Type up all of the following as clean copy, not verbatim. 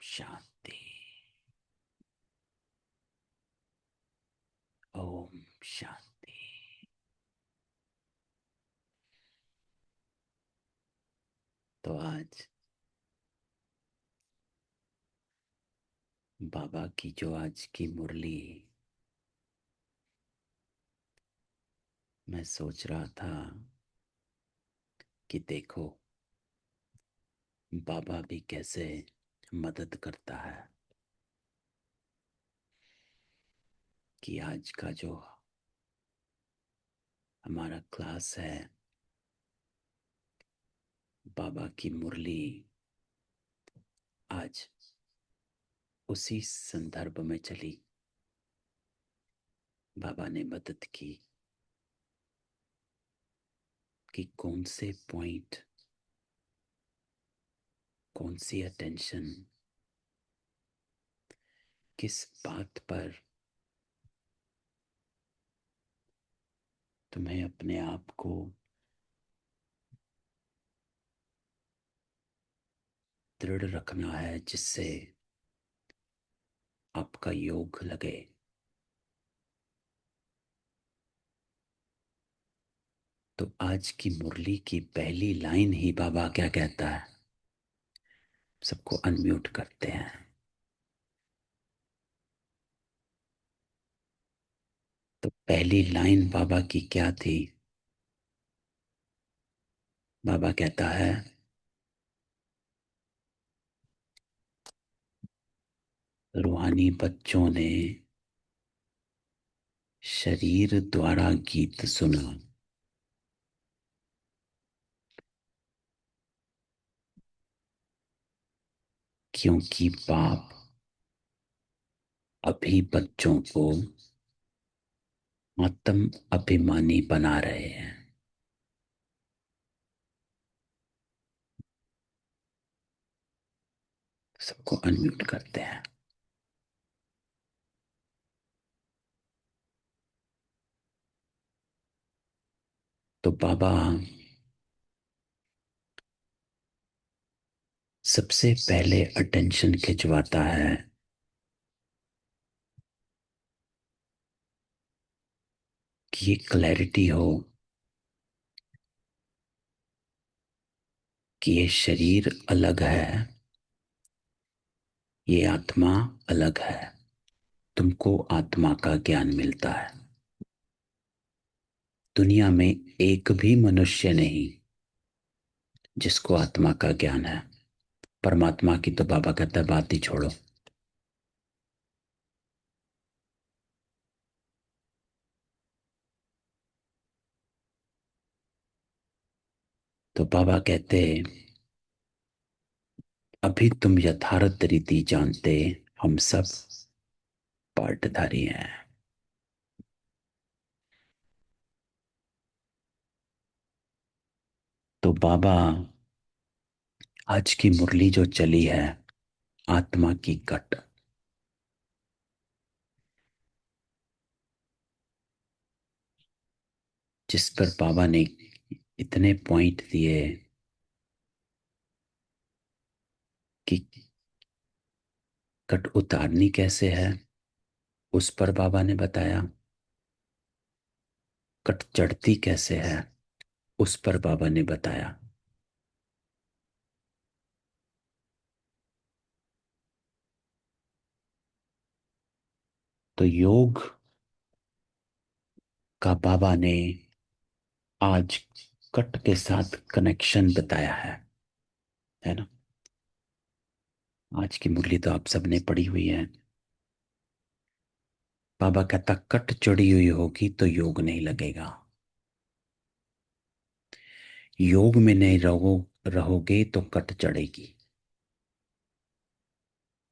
शांति। ओम शांति। तो आज बाबा की जो आज की मुरली, मैं सोच रहा था कि देखो बाबा भी कैसे मदद करता है। कि आज का जो हमारा क्लास है, बाबा की मुरली आज उसी संदर्भ में चली। बाबा ने मदद की कि कौन से पॉइंट, कौन सी अटेंशन, किस बात पर तुम्हें अपने आप को दृढ़ रखना है, जिससे आपका योग लगे। तो आज की मुरली की पहली लाइन ही बाबा क्या कहता है, सबको अनम्यूट करते हैं। तो पहली लाइन बाबा की क्या थी? बाबा कहता है, रूहानी बच्चों ने शरीर द्वारा गीत सुना, क्योंकि बाप अभी बच्चों को आत्म अभिमानी बना रहे हैं। सबको अनम्यूट करते हैं। तो बाबा सबसे पहले अटेंशन खिंचवाता है कि ये क्लैरिटी हो कि ये शरीर अलग है, ये आत्मा अलग है। तुमको आत्मा का ज्ञान मिलता है। दुनिया में एक भी मनुष्य नहीं जिसको आत्मा का ज्ञान है। परमात्मा की तो बाबा कहता है बात ही छोड़ो। तो बाबा कहते, अभी तुम यथार्थ रीति जानते, हम सब पार्टधारी हैं। तो बाबा आज की मुरली जो चली है, आत्मा की कट, जिस पर बाबा ने इतने पॉइंट दिए कि कट उतारनी कैसे है, उस पर बाबा ने बताया। कट चढ़ती कैसे है, उस पर बाबा ने बताया। तो योग का बाबा ने आज कट के साथ कनेक्शन बताया है ना। आज की मुरली तो आप सबने पढ़ी हुई है। बाबा कहता कट चढ़ी हुई होगी तो योग नहीं लगेगा। योग में नहीं रहोगे तो कट चढ़ेगी,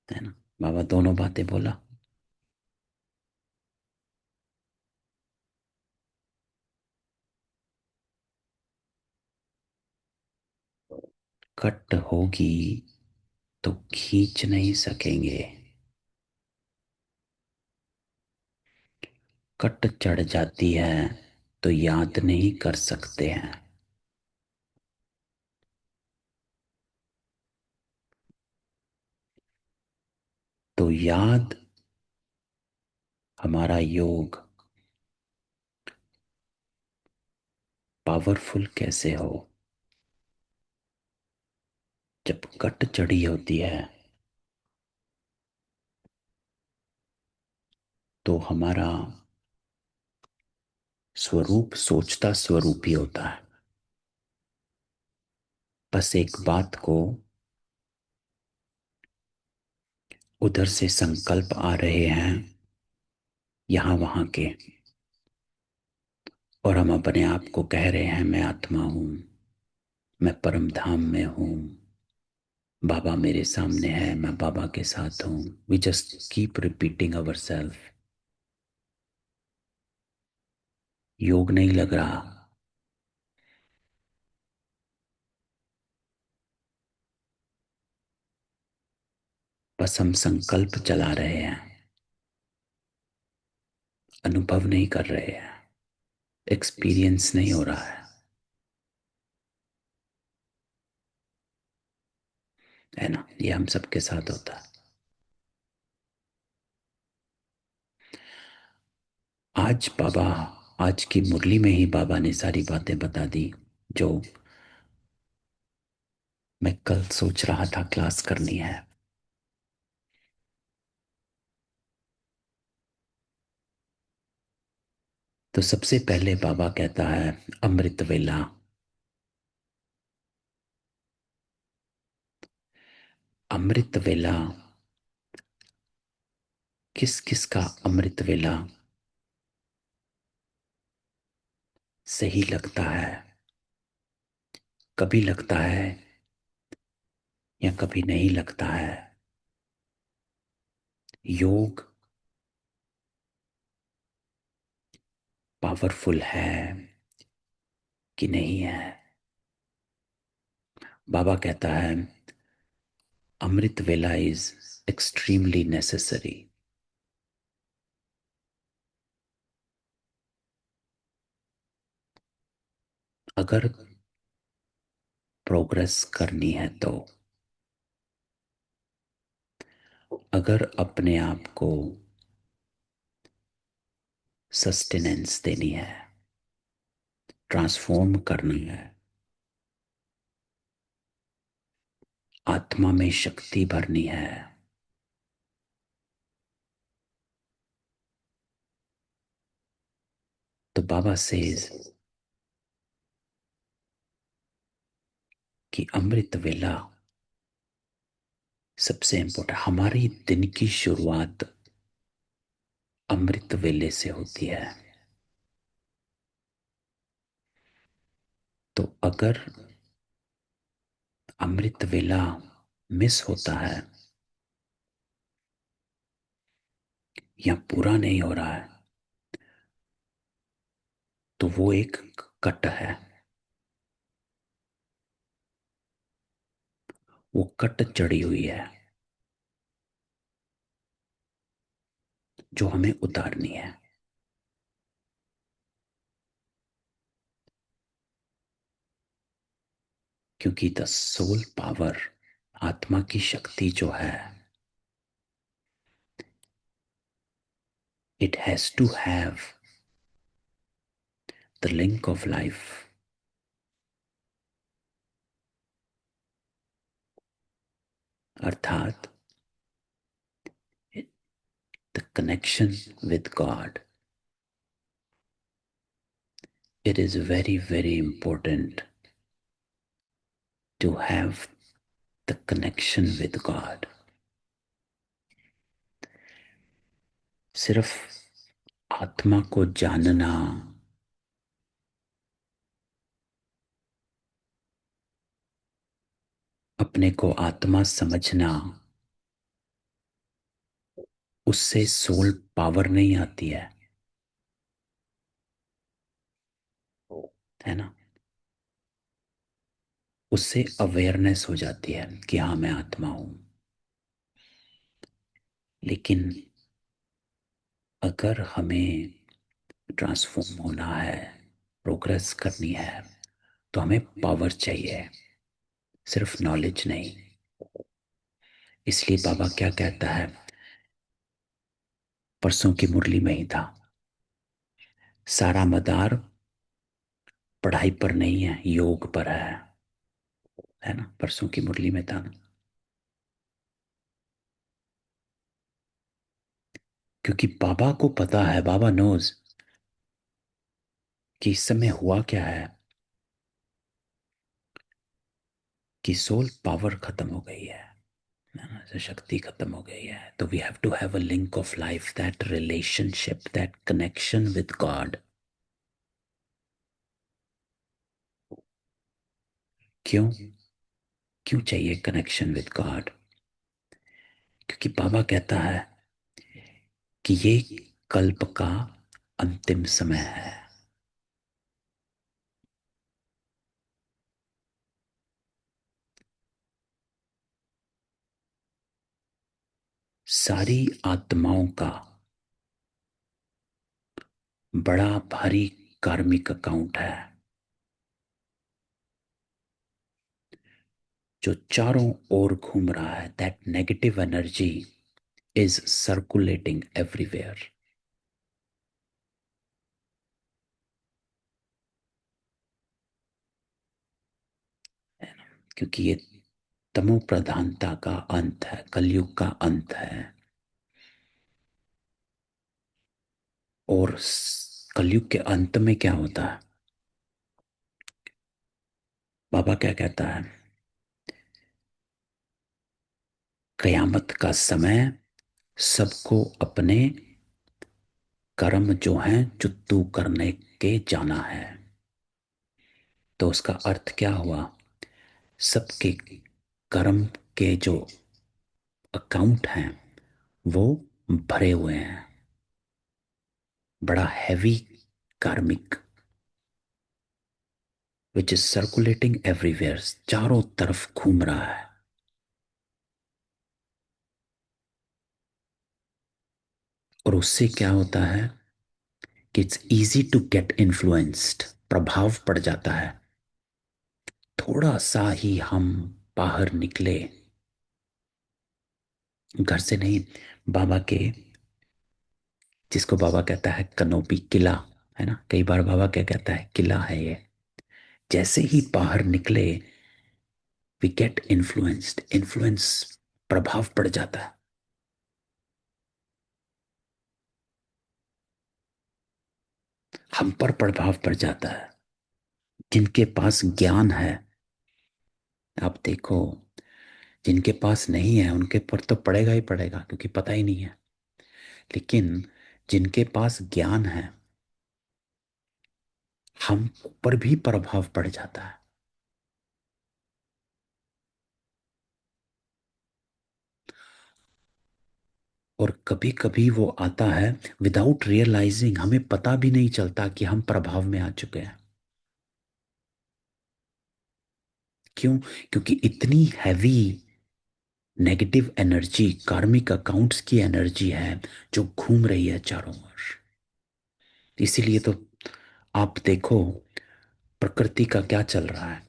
है ना। बाबा दोनों बातें बोला। कट होगी तो खींच नहीं सकेंगे। कट चढ़ जाती है तो याद नहीं कर सकते हैं। याद, हमारा योग पावरफुल कैसे हो? जब कट चढ़ी होती है तो हमारा स्वरूप सोचता स्वरूप ही होता है। बस एक बात को, उधर से संकल्प आ रहे हैं यहां वहां के, और हम अपने आप को कह रहे हैं मैं आत्मा हूं, मैं परम धाम में हूं, बाबा मेरे सामने है, मैं बाबा के साथ हूं। We just keep repeating our self. योग नहीं लग रहा। बस हम संकल्प चला रहे हैं, अनुभव नहीं कर रहे हैं, एक्सपीरियंस नहीं हो रहा है ना? ये हम सबके साथ होता है। आज बाबा, आज की मुरली में ही बाबा ने सारी बातें बता दी जो मैं कल सोच रहा था क्लास करनी है। तो सबसे पहले बाबा कहता है अमृत वेला। अमृत वेला, किस किस का अमृत वेला सही लगता है? कभी लगता है या कभी नहीं लगता है? योग पावरफुल है कि नहीं है? बाबा कहता है अमृत वेला इज एक्सट्रीमली नेसेसरी। अगर प्रोग्रेस करनी है तो, अगर अपने आप को सस्टेनेंस देनी है, ट्रांसफॉर्म करनी है, आत्मा में शक्ति भरनी है, तो बाबा सेज कि अमृत वेला सबसे इंपॉर्टेंट। हमारी दिन की शुरुआत अमृत वेले से होती है। तो अगर अमृत वेला मिस होता है या पूरा नहीं हो रहा है तो वो एक कट है। वो कट चढ़ी हुई है जो हमें उतारनी है। क्योंकि द सोल पावर, आत्मा की शक्ति जो है, it has to have the link of life, अर्थात the connection with God. It is very, very important to have the connection with God. सिर्फ आत्मा को जानना, अपने को आत्मा समझना, उससे सोल पावर नहीं आती है ना? उससे अवेयरनेस हो जाती है कि हाँ मैं आत्मा हूं। लेकिन अगर हमें ट्रांसफॉर्म होना है, प्रोग्रेस करनी है, तो हमें पावर चाहिए, सिर्फ नॉलेज नहीं। इसलिए बाबा क्या कहता है परसों की मुरली में ही था। सारा मदार पढ़ाई पर नहीं है, योग पर है ना, परसों की मुरली में था ना। क्योंकि बाबा को पता है, बाबा नोज कि इस समय हुआ क्या कि सोल पावर खत्म हो गई है ना, तो शक्ति खत्म हो गई है। तो we have to have a link of life, that relationship, that connection with God. क्यों? क्यों चाहिए कनेक्शन विद गॉड? क्योंकि बाबा कहता है कि ये कल्प का अंतिम समय है। सारी आत्माओं का बड़ा भारी कार्मिक अकाउंट है, जो चारों ओर घूम रहा है। That negative energy is circulating everywhere. क्योंकि ये तमो प्रधानता का अंत है, कलयुग का अंत है। और कलयुग के अंत में क्या होता है? बाबा क्या कहता है? कयामत का समय सबको अपने कर्म जो हैं चुत्तू करने के जाना है। तो उसका अर्थ क्या हुआ? सबके कर्म के जो अकाउंट हैं वो भरे हुए हैं। बड़ा हैवी कार्मिक विच इज सर्कुलेटिंग एवरीवेयर, चारों तरफ घूम रहा है। और उससे क्या होता है कि it's easy to get influenced, प्रभाव पड़ जाता है। थोड़ा सा ही हम बाहर निकले, घर से नहीं, बाबा के, जिसको बाबा कहता है कनोपी किला, है ना, कई बार बाबा क्या कहता है, किला है ये। जैसे ही बाहर निकले वी गेट इन्फ्लुएंस्ड, इन्फ्लुएंस, प्रभाव पड़ जाता है। हम पर प्रभाव पड़ जाता है। जिनके पास ज्ञान है, आप देखो, जिनके पास नहीं है उनके पर तो पड़ेगा ही पड़ेगा, क्योंकि पता ही नहीं है। लेकिन जिनके पास ज्ञान है, हम पर भी प्रभाव पड़ जाता है। और कभी कभी वो आता है विदाउट रियलाइजिंग, हमें पता भी नहीं चलता कि हम प्रभाव में आ चुके हैं। क्यों? क्योंकि इतनी हैवी नेगेटिव एनर्जी, कार्मिक अकाउंट्स की एनर्जी है जो घूम रही है चारों ओर। इसीलिए तो आप देखो प्रकृति का क्या चल रहा है।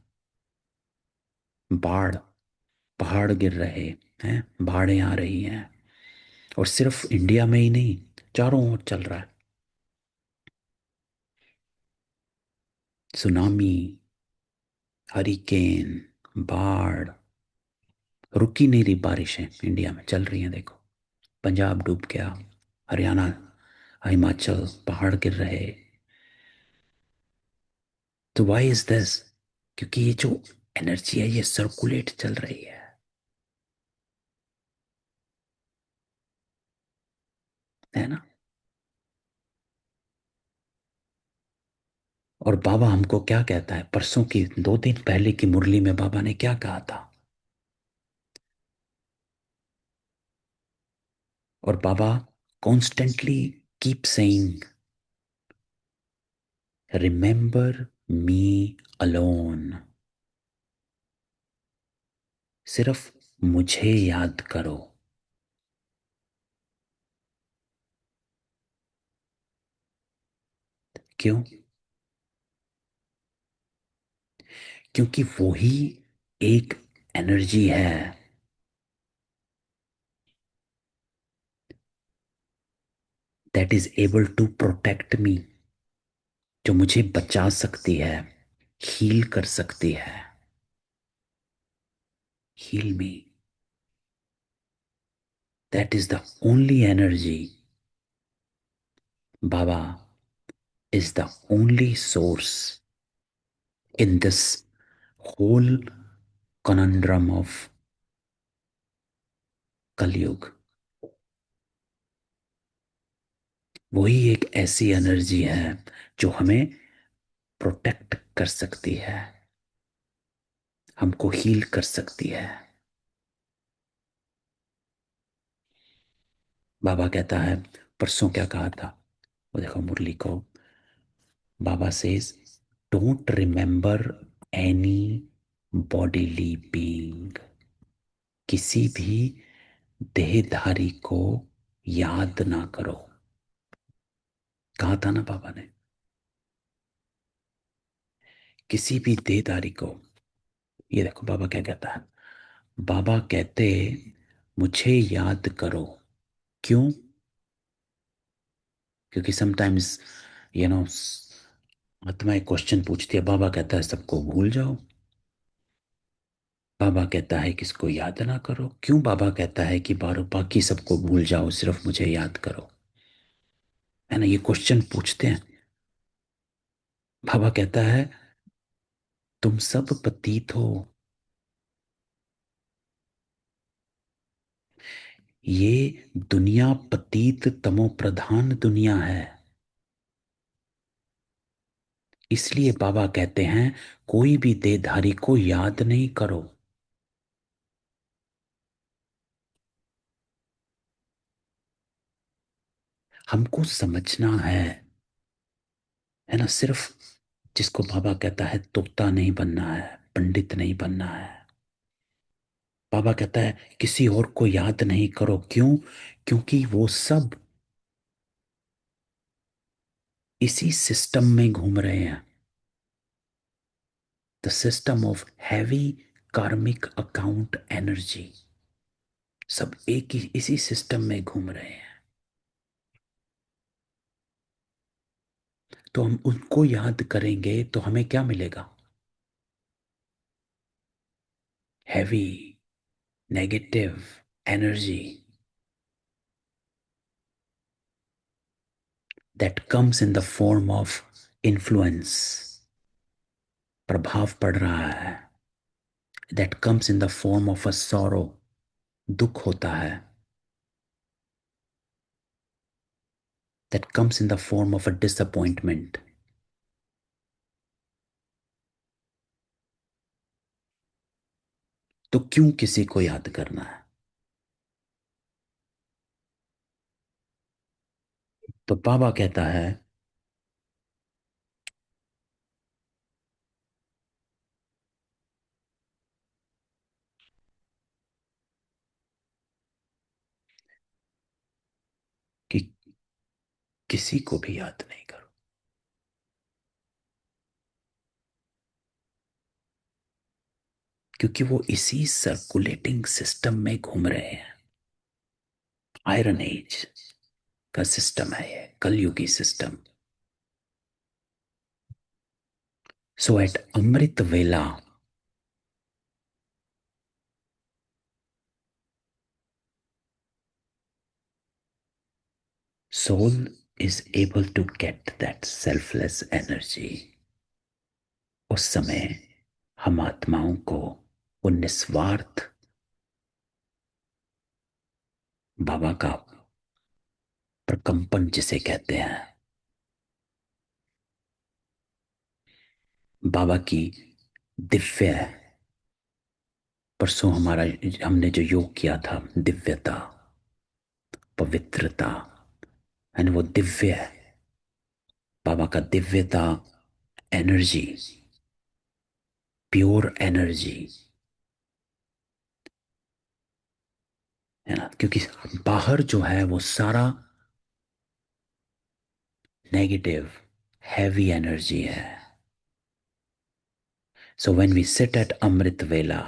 बाढ़, पहाड़ गिर रहे हैं, बाढ़ें आ रही हैं। और सिर्फ इंडिया में ही नहीं, चारों ओर चल रहा है। सुनामी, हरिकेन, बाढ़, रुकी नहीं रही बारिशें इंडिया में चल रही हैं। देखो, पंजाब डूब गया, हरियाणा, हिमाचल, पहाड़ गिर रहे। तो वाई इज दिस? क्योंकि ये जो एनर्जी है ये सर्कुलेट चल रही है ना। और बाबा हमको क्या कहता है, परसों की, 2 दिन पहले की मुरली में बाबा ने क्या कहा था? और Baba constantly keep saying, remember me alone. सिर्फ मुझे याद करो। क्यों? क्योंकि वो ही एक एनर्जी है। That is able to protect me, जो मुझे बचा सकती है, हील कर सकती है। Heal me, that is the only energy. Baba is the only source in this whole conundrum of कलयुग। वही एक ऐसी एनर्जी है जो हमें प्रोटेक्ट कर सकती है, हमको हील कर सकती है। बाबा कहता है, परसों क्या कहा था वो देखो मुरली को। Baba says, don't remember any bodily being. किसी भी देहधारी को याद ना करो। कहा था ना बाबा ने, किसी भी देहधारी को। ये देखो बाबा क्या कहता है। बाबा कहते, मुझे याद करो। क्यों? क्योंकि समटाइम्स यू नो आत्मा एक क्वेश्चन पूछती है, बाबा कहता है सबको भूल जाओ। बाबा कहता है किसको याद ना करो। क्यों बाबा कहता है कि बारो बाकी सबको भूल जाओ, सिर्फ मुझे याद करो? है ना, ये क्वेश्चन पूछते हैं। बाबा कहता है, तुम सब पतित हो। ये दुनिया पतित तमो प्रधान दुनिया है। इसलिए बाबा कहते हैं, कोई भी देहधारी को याद नहीं करो। हमको समझना है ना, सिर्फ जिसको बाबा कहता है तोता नहीं बनना है, पंडित नहीं बनना है। बाबा कहता है किसी और को याद नहीं करो। क्यों? क्योंकि वो सब इसी सिस्टम में घूम रहे हैं। The system of heavy karmic account energy. सब एक ही इसी सिस्टम में घूम रहे हैं। तो हम उनको याद करेंगे तो हमें क्या मिलेगा? Heavy negative energy that comes in the form of influence। प्रभाव पड़ रहा है। that comes in the form of a sorrow। दुख होता है। that comes in the form of a disappointment। तो क्यों किसी को याद करना है? तो बाबा कहता है कि किसी को भी याद नहीं करो, क्योंकि वो इसी सर्कुलेटिंग सिस्टम में घूम रहे हैं। आयरन एज का सिस्टम है ये, कलयुगी सिस्टम। सो एट अमृत वेला, soul is able to get that selfless energy। उस समय हम आत्माओं को वो निस्वार्थ बाबा का प्रकंपन जिसे कहते हैं, बाबा की दिव्य, परसों हमारा हमने जो योग किया था, दिव्यता, पवित्रता, एंड वो दिव्य बाबा का दिव्यता एनर्जी, प्योर एनर्जी, है ना। क्योंकि बाहर जो है वो सारा नेगेटिव हैवी एनर्जी है। So when we sit at amrit vela,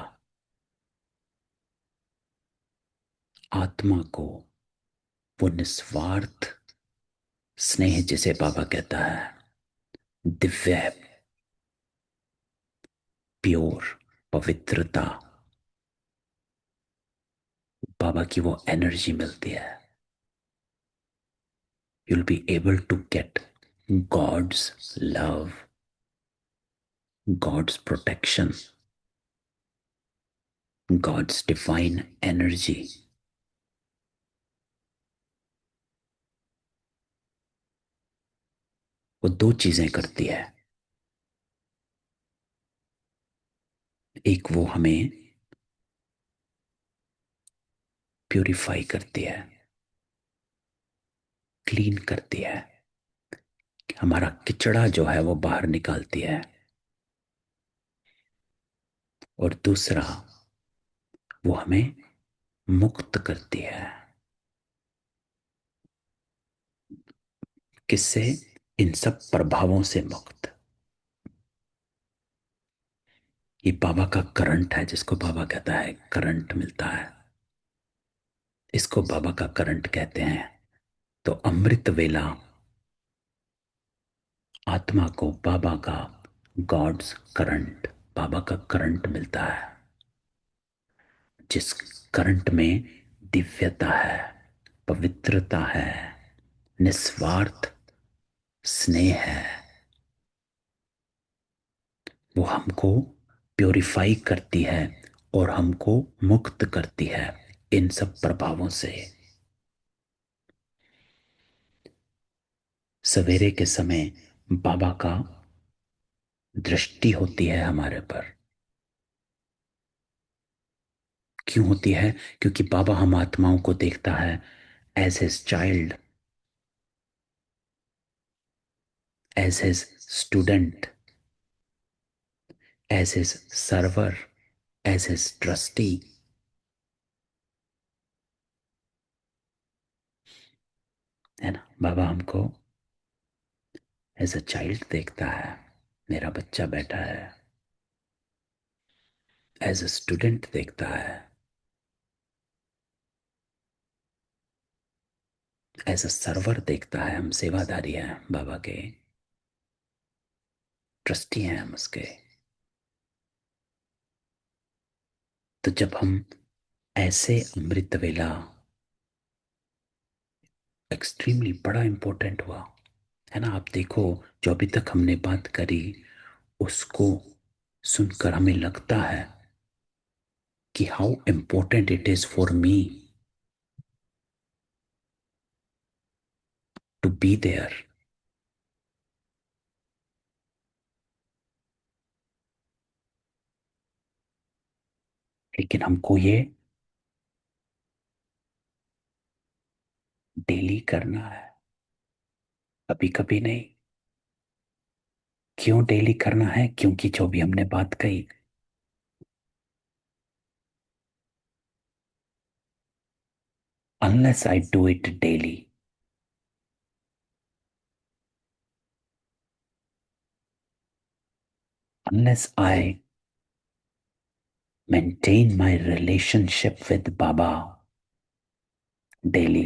आत्मा को वो निस्वार्थ स्नेह जिसे बाबा कहता है, दिव्य है, प्योर, पवित्रता, बाबा की वो एनर्जी मिलती है। You'll be able to get God's love, God's protection, God's divine energy। वो दो चीजें करती है। एक वो हमें प्यूरिफाई करती है, क्लीन करती है, हमारा किचड़ा जो है वो बाहर निकालती है। और दूसरा, वो हमें मुक्त करती है। किससे? इन सब प्रभावों से मुक्त। ये बाबा का करंट है, जिसको बाबा कहता है करंट मिलता है, इसको बाबा का करंट कहते हैं। तो अमृत वेला आत्मा को बाबा का गॉड्स करंट, बाबा का करंट मिलता है, जिस करंट में दिव्यता है, पवित्रता है, निस्वार्थ स्नेह है। वो हमको प्योरीफाई करती है और हमको मुक्त करती है इन सब प्रभावों से। सवेरे के समय बाबा का दृष्टि होती है हमारे पर। क्यों होती है? क्योंकि बाबा हम आत्माओं को देखता है as his child, as his student, as his server, as his trustee. है ना? बाबा हमको एज अ चाइल्ड देखता है, मेरा बच्चा बैठा है। एज अ स्टूडेंट देखता है, एज अ सर्वर देखता है। हम सेवादारी हैं बाबा के, ट्रस्टी हैं हम उसके। तो जब हम ऐसे अमृत वेला, एक्सट्रीमली बड़ा इंपॉर्टेंट हुआ, है ना? आप देखो, जो अभी तक हमने बात करी उसको सुनकर हमें लगता है कि how important it is for me to be there. लेकिन हमको ये डेली करना है, कभी कभी नहीं। क्यों डेली करना है? क्योंकि जो भी हमने बात कही, unless I do it daily, unless I maintain my relationship with Baba daily,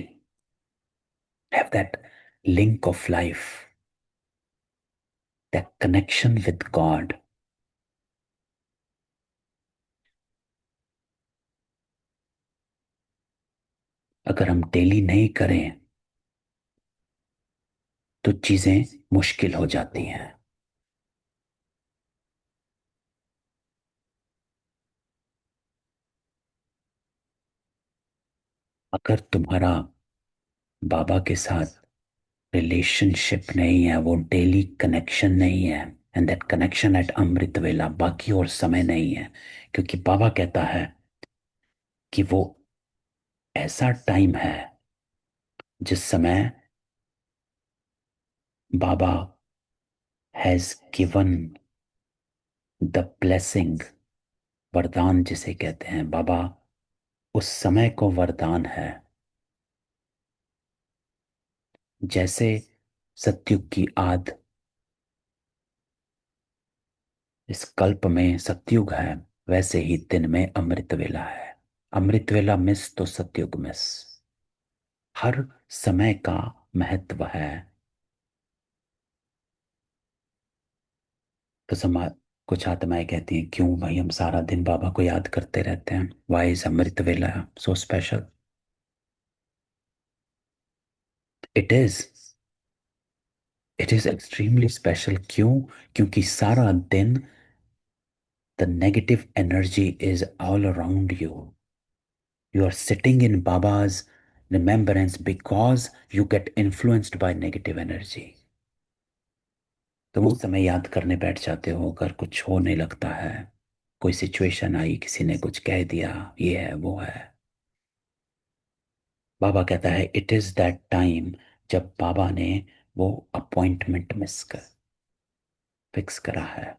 have that link of life, that connection with God, अगर हम डेली नहीं करें तो चीजें मुश्किल हो जाती हैं। अगर तुम्हारा बाबा के साथ रिलेशनशिप नहीं है, वो डेली कनेक्शन नहीं है, and that connection eight amrit वेला, बाकी और समय नहीं है। क्योंकि बाबा कहता है कि वो ऐसा टाइम है जिस समय बाबा हैज गिवन द ब्लेसिंग, वरदान जिसे कहते हैं, बाबा उस समय को वरदान है। जैसे सतयुग की आद इस कल्प में सतयुग है, वैसे ही दिन में अमृत वेला है। अमृत वेला मिस तो सतयुग मिस। हर समय का महत्व है, तो कुछ आत्माएं कहती हैं, क्यों भाई हम सारा दिन बाबा को याद करते रहते हैं, वाई इज अमृत वेला so special? It is, it is extremely special. क्यों? क्योंकि सारा दिन the negative energy is all around you. You are sitting in Baba's remembrance because you get influenced by negative energy. तुम उस समय याद करने बैठ जाते हो अगर कुछ होने लगता है, कोई सिचुएशन आई, किसी ने कुछ कह दिया, ये है वो है। बाबा कहता है इट इज दैट टाइम, जब बाबा ने वो अपॉइंटमेंट मिस कर फिक्स करा है।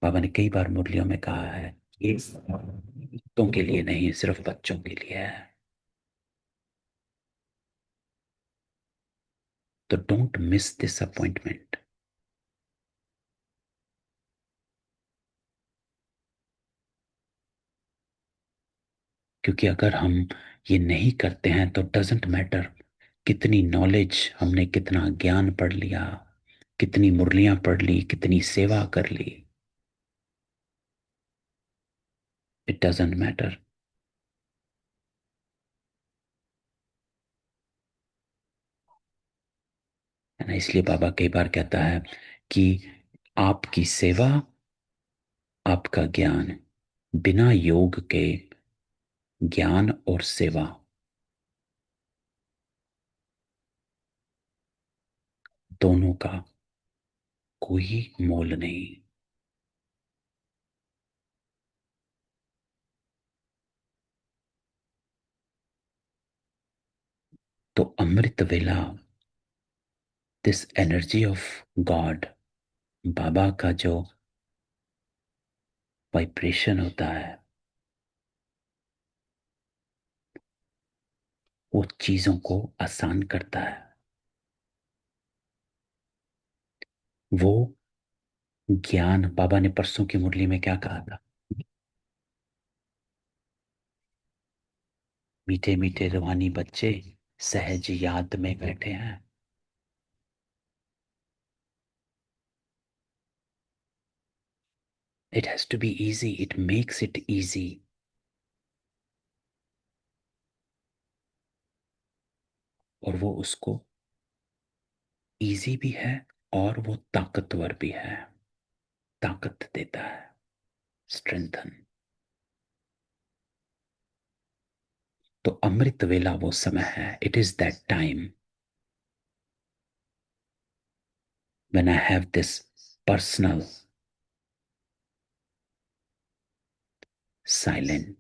बाबा ने कई बार मुरलियों में कहा है ये बच्चों के लिए नहीं, सिर्फ बच्चों के लिए है। तो डोंट मिस दिस अपॉइंटमेंट। क्योंकि अगर हम ये नहीं करते हैं तो डजेंट मैटर कितनी नॉलेज हमने, कितना ज्ञान पढ़ लिया, कितनी मुरलियां पढ़ ली, कितनी सेवा कर ली, इट डजेंट मैटर। है ना? इसलिए बाबा कई बार कहता है कि आपकी सेवा, आपका ज्ञान, बिना योग के ज्ञान और सेवा दोनों का कोई मोल नहीं। तो अमृत वेला, दिस एनर्जी ऑफ गॉड, बाबा का जो वाइब्रेशन होता है, वो चीजों को आसान करता है। वो ज्ञान, बाबा ने परसों की मुरली में क्या कहा था? मीठे मीठे रूहानी बच्चे सहज याद में बैठे हैं। It has to be easy, it makes it easy. और वो उसको इजी भी है और वो ताकतवर भी है, ताकत देता है, स्ट्रेंथन। तो अमृत वेला वो समय है, it is that time when I have this personal silent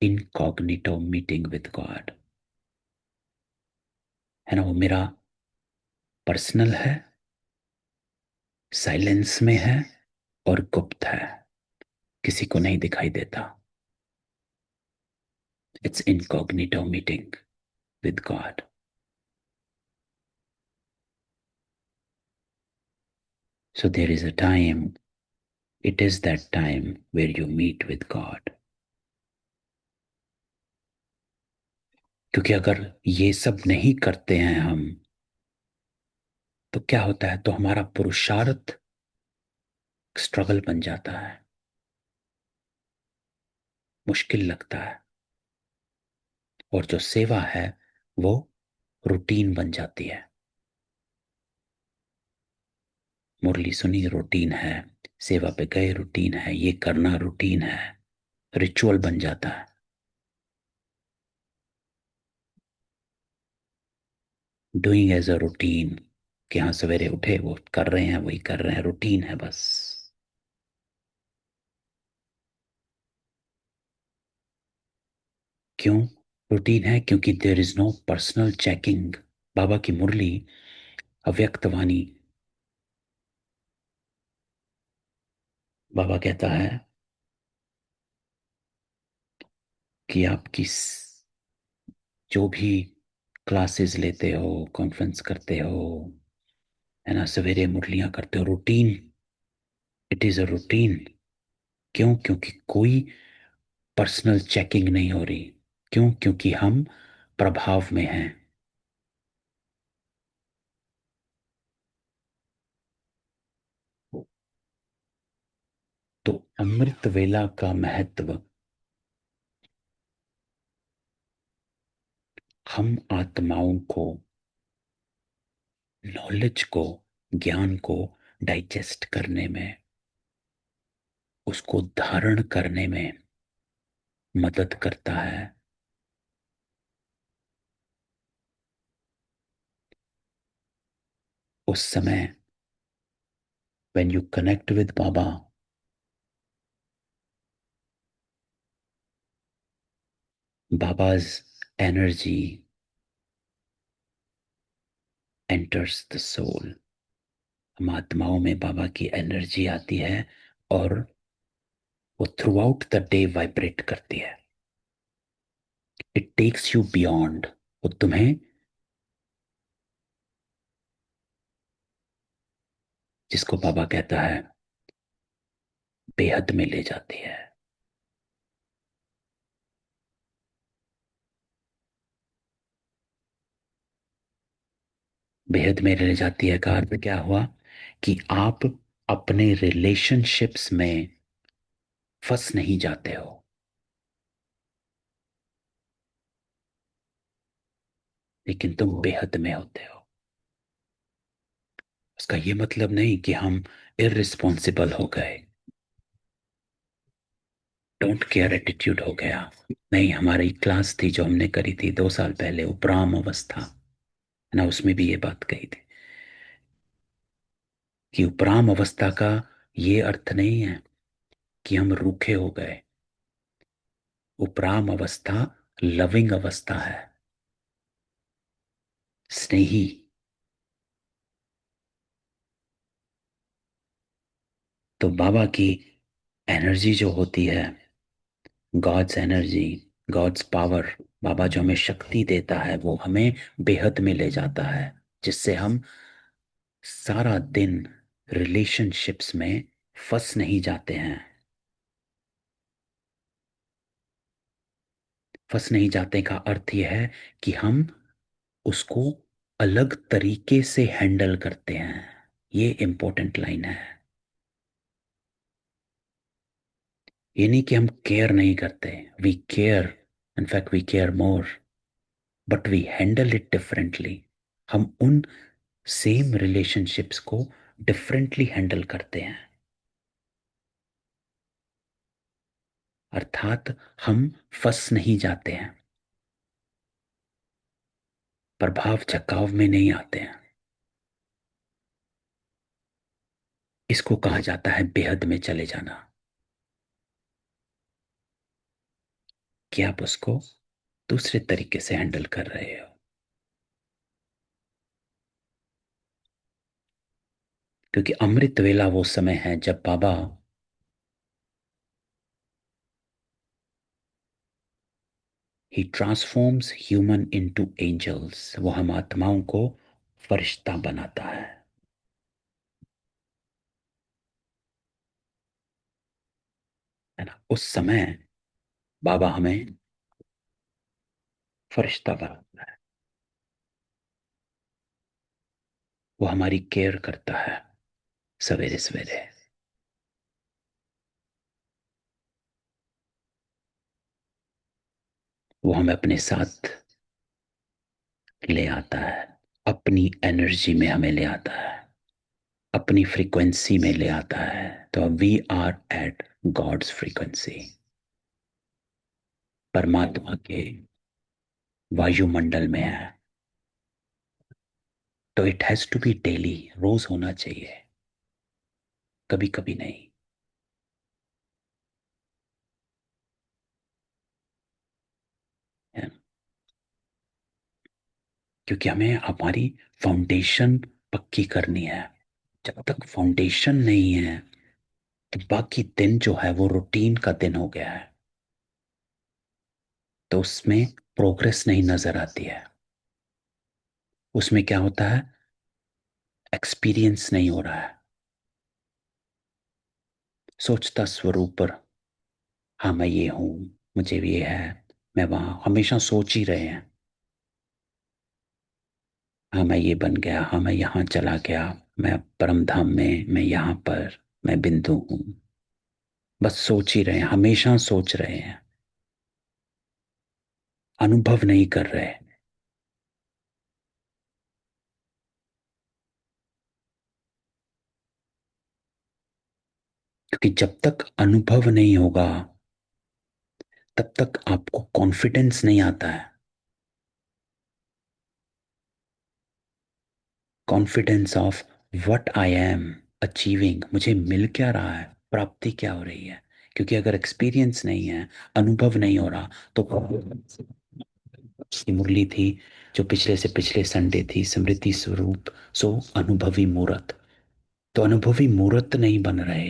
incognito meeting with God. है ना? वो मेरा पर्सनल है, साइलेंस में है और गुप्त है, किसी को नहीं दिखाई देता। It's incognito meeting with God. So there is a time, it is that time where you meet with God. क्योंकि अगर ये सब नहीं करते हैं हम, तो क्या होता है, तो हमारा पुरुषार्थ स्ट्रगल बन जाता है, मुश्किल लगता है। और जो सेवा है वो रूटीन बन जाती है। मुरली सुनी रूटीन है, सेवा पे गए रूटीन है, ये करना रूटीन है, रिचुअल बन जाता है। डूइंग एज अ रूटीन, कि हाँ सवेरे उठे वो कर रहे हैं, वही कर रहे हैं, रूटीन है बस। क्यों रूटीन है? क्योंकि there is no personal checking. Baba की मुरली, अव्यक्त वाणी, बाबा कहता है कि जो भी क्लासेस लेते हो, कॉन्फ्रेंस करते हो, है ना, सवेरे मुरलियां करते हो, routine, it is a routine. क्यों? क्योंकि कोई पर्सनल चेकिंग नहीं हो रही। क्यों? क्योंकि हम प्रभाव में हैं। तो अमृत वेला का महत्व हम आत्माओं को, नॉलेज को, ज्ञान को डाइजेस्ट करने में, उसको धारण करने में मदद करता है। उस समय when you connect with Baba, Baba's energy enters the soul। हम आत्माओं में बाबा की एनर्जी आती है और वो through out the day vibrate करती है। इट टेक्स यू बियॉन्ड, वो तुम्हें, जिसको बाबा कहता है, बेहद में ले जाती है। बेहद में ले जाती है का अर्थ क्या हुआ? कि आप अपने रिलेशनशिप्स में फंस नहीं जाते हो, लेकिन तुम बेहद में होते हो। उसका ये मतलब नहीं कि हम इररिस्पॉन्सिबल हो गए, डोंट केयर एटीट्यूड हो गया। नहीं, हमारी क्लास थी जो हमने करी थी 2 साल पहले, उपराम अवस्था, ना, उसमें भी ये बात कही थी कि उपराम अवस्था का ये अर्थ नहीं है कि हम रूखे हो गए। उपराम अवस्था लविंग अवस्था है, स्नेही। तो बाबा की एनर्जी जो होती है, गॉड्स एनर्जी, गॉड्स पावर, बाबा जो हमें शक्ति देता है, वो हमें बेहद में ले जाता है, जिससे हम सारा दिन रिलेशनशिप्स में फंस नहीं जाते हैं। फंस नहीं जाते का अर्थ यह है कि हम उसको अलग तरीके से हैंडल करते हैं। ये इंपॉर्टेंट लाइन है। ये नहीं कि हम केयर नहीं करते, we care, in fact we care more, but we handle it differently. हम उन सेम रिलेशनशिप्स को डिफरेंटली हैंडल करते हैं। अर्थात हम फंस नहीं जाते हैं, प्रभाव झकाव में नहीं आते हैं। इसको कहा जाता है बेहद में चले जाना, कि आप उसको दूसरे तरीके से हैंडल कर रहे हो। क्योंकि अमृत वेला वो समय है जब बाबा ही ट्रांसफॉर्म्स ह्यूमन इनटू एंजल्स, वो हम आत्माओं को फरिश्ता बनाता है ना? उस समय बाबा हमें फरिश्ता बनाता है, वो हमारी केयर करता है सवेरे सवेरे। वो हमें अपने साथ ले आता है, अपनी एनर्जी में हमें ले आता है, अपनी फ्रीक्वेंसी में ले आता है। तो we are at God's frequency, परमात्मा के वायुमंडल में है। तो it has to be daily, रोज होना चाहिए, कभी कभी नहीं, है ना? क्योंकि हमें हमारी फाउंडेशन पक्की करनी है। जब तक फाउंडेशन नहीं है तो बाकी दिन जो है वो रूटीन का दिन हो गया है, तो उसमें प्रोग्रेस नहीं नजर आती है। उसमें क्या होता है, एक्सपीरियंस नहीं हो रहा है। सोचता स्वरूप पर, हाँ मैं ये हूं, मुझे भी ये है, मैं वहां हमेशा सोच ही रहे हैं, हाँ मैं ये बन गया, हाँ मैं यहाँ चला गया, मैं परम धाम में, मैं यहाँ पर, मैं बिंदु हूँ। बस सोच ही रहे हैं, हमेशा सोच रहे हैं, अनुभव नहीं कर रहे। क्योंकि जब तक अनुभव नहीं होगा तब तक आपको कॉन्फिडेंस नहीं आता है। Confidence of what I am achieving, मुझे मिल क्या रहा है, प्राप्ति क्या हो रही है। क्योंकि अगर एक्सपीरियंस नहीं है, अनुभव नहीं हो रहा, तो की मुरली थी जो पिछले से पिछले संडे थी, स्मृति स्वरूप सो अनुभवी मूर्त। तो अनुभवी मूर्त नहीं बन रहे।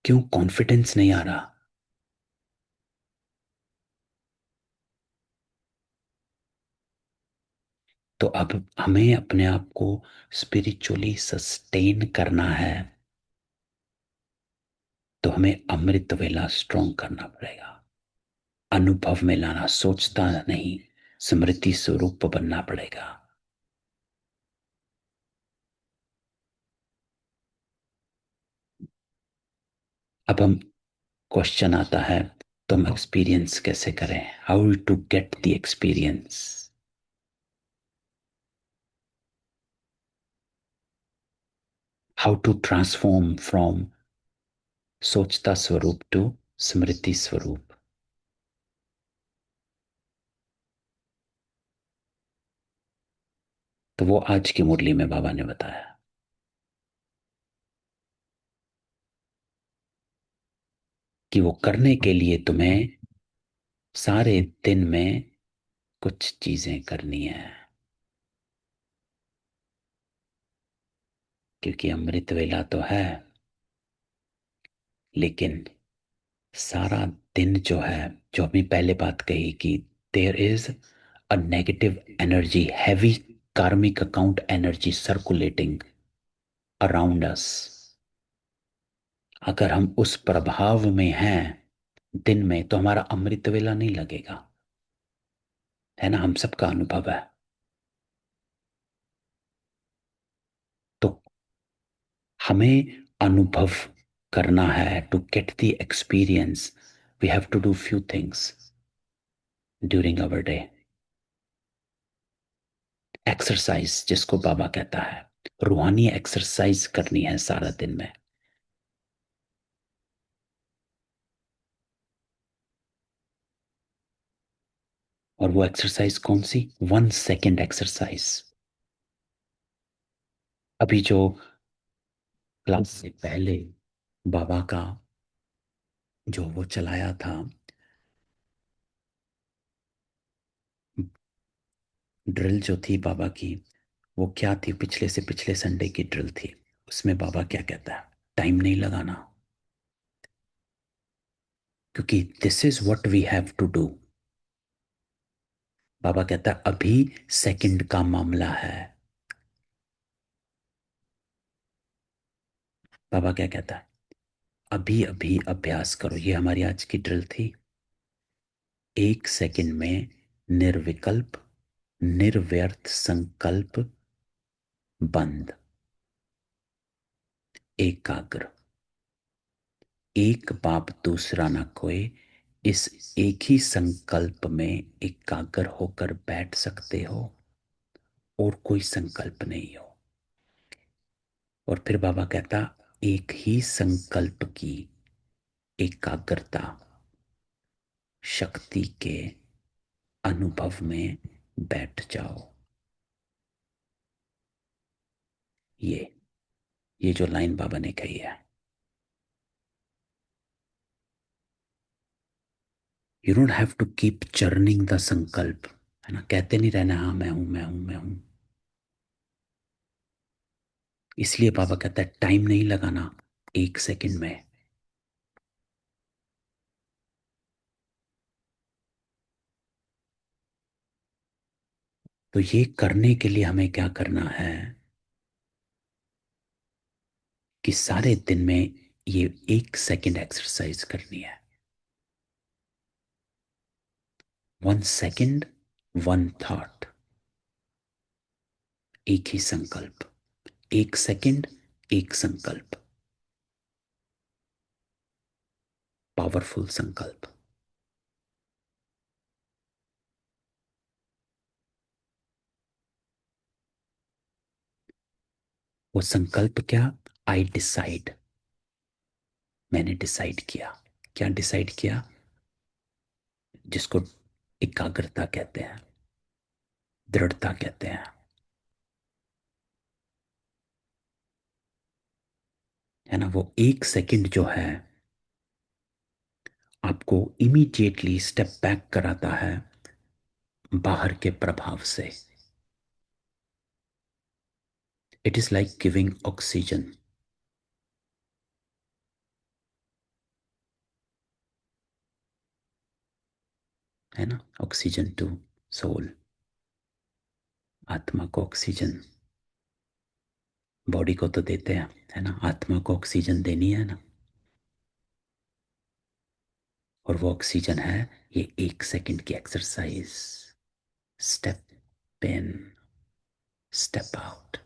क्यों? कॉन्फिडेंस नहीं आ रहा। तो अब हमें अपने आप को स्पिरिचुअली सस्टेन करना है, तो हमें अमृत वेला स्ट्रॉन्ग करना पड़ेगा, अनुभव में लाना, सोचता नहीं, स्मृति स्वरूप बनना पड़ेगा। अब हम क्वेश्चन आता है, तो हम एक्सपीरियंस कैसे करें? How to get the experience? How to transform from सोचता स्वरूप टू स्मृति स्वरूप? तो वो आज की मुरली में बाबा ने बताया कि वो करने के लिए तुम्हें सारे दिन में कुछ चीजें करनी है। क्योंकि अमृत वेला तो है, लेकिन सारा दिन जो है, जो अभी पहले बात कही कि there is a negative energy, heavy karmic account energy circulating around us. अगर हम उस प्रभाव में हैं दिन में, तो हमारा अमृत वेला नहीं लगेगा। है ना? हम सबका अनुभव है। तो हमें अनुभव करना है। To get the experience we have to do few things during our day. Exercise जिसको बाबा कहता है, रूहानी एक्सरसाइज करनी है सारा दिन में। और वो एक्सरसाइज कौन सी? 1 सेकेंड एक्सरसाइज। अभी जो क्लास से पहले बाबा का जो वो चलाया था, ड्रिल जो थी बाबा की, वो क्या थी? पिछले से पिछले संडे की ड्रिल थी। उसमें बाबा क्या कहता है? टाइम नहीं लगाना। क्योंकि this is what we have to do. Baba कहता है अभी सेकंड का मामला है। बाबा क्या कहता है? अभी अभी अभ्यास करो। ये हमारी आज की ड्रिल थी। 1 सेकंड में निर्विकल्प, निर्व्यर्थ संकल्प बंद, एकाग्र, एक बाप दूसरा ना कोई, इस एक ही संकल्प में एकाग्र होकर बैठ सकते हो और कोई संकल्प नहीं हो। और फिर बाबा कहता, एक ही संकल्प की एकाग्रता शक्ति के अनुभव में बैठ जाओ। ये ये जो लाइन बाबा ने कही है, you don't have to keep churning the संकल्प। है ना? कहते नहीं रहना हाँ मैं हूं, मैं हूं, मैं हूं। इसलिए बाबा कहता है टाइम नहीं लगाना 1 सेकंड में। तो ये करने के लिए हमें क्या करना है कि सारे दिन में ये 1 सेकंड एक्सरसाइज करनी है। 1 सेकंड, 1 थॉट, एक ही संकल्प। 1 सेकंड, एक संकल्प। पावरफुल संकल्प। वो संकल्प क्या? I decide. मैंने डिसाइड किया। क्या डिसाइड किया? जिसको एकाग्रता कहते हैं, दृढ़ता कहते हैं, है ना। वो एक सेकंड जो है आपको इमीडिएटली स्टेप बैक कराता है बाहर के प्रभाव से। It is like giving oxygen, है ना। ऑक्सीजन टू सोल, आत्मा को ऑक्सीजन। बॉडी को तो देते हैं, है ना, आत्मा को ऑक्सीजन देनी है ना। और वो ऑक्सीजन है ये एक सेकंड की exercise. Step in, step out,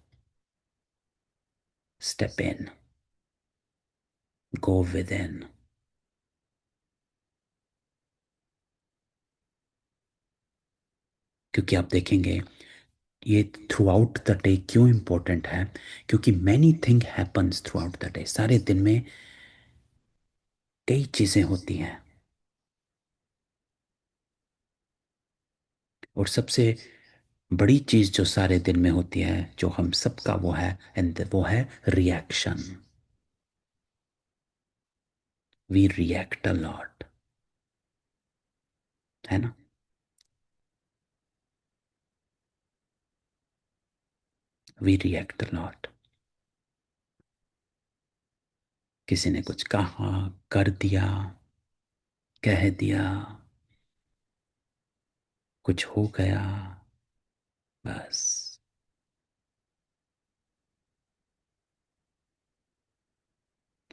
step in, go with in. क्योंकि आप देखेंगे ये थ्रू आउट द डे क्यों इंपॉर्टेंट है। क्योंकि many thing happens through out the day. सारे दिन में कई चीजें होती हैं। और सबसे बड़ी चीज जो सारे दिन में होती है, जो हम सबका वो है, एंड वो है reaction. We react a lot, है ना। We react a lot. किसी ने कुछ कहा, कर दिया, कह दिया, कुछ हो गया, बस।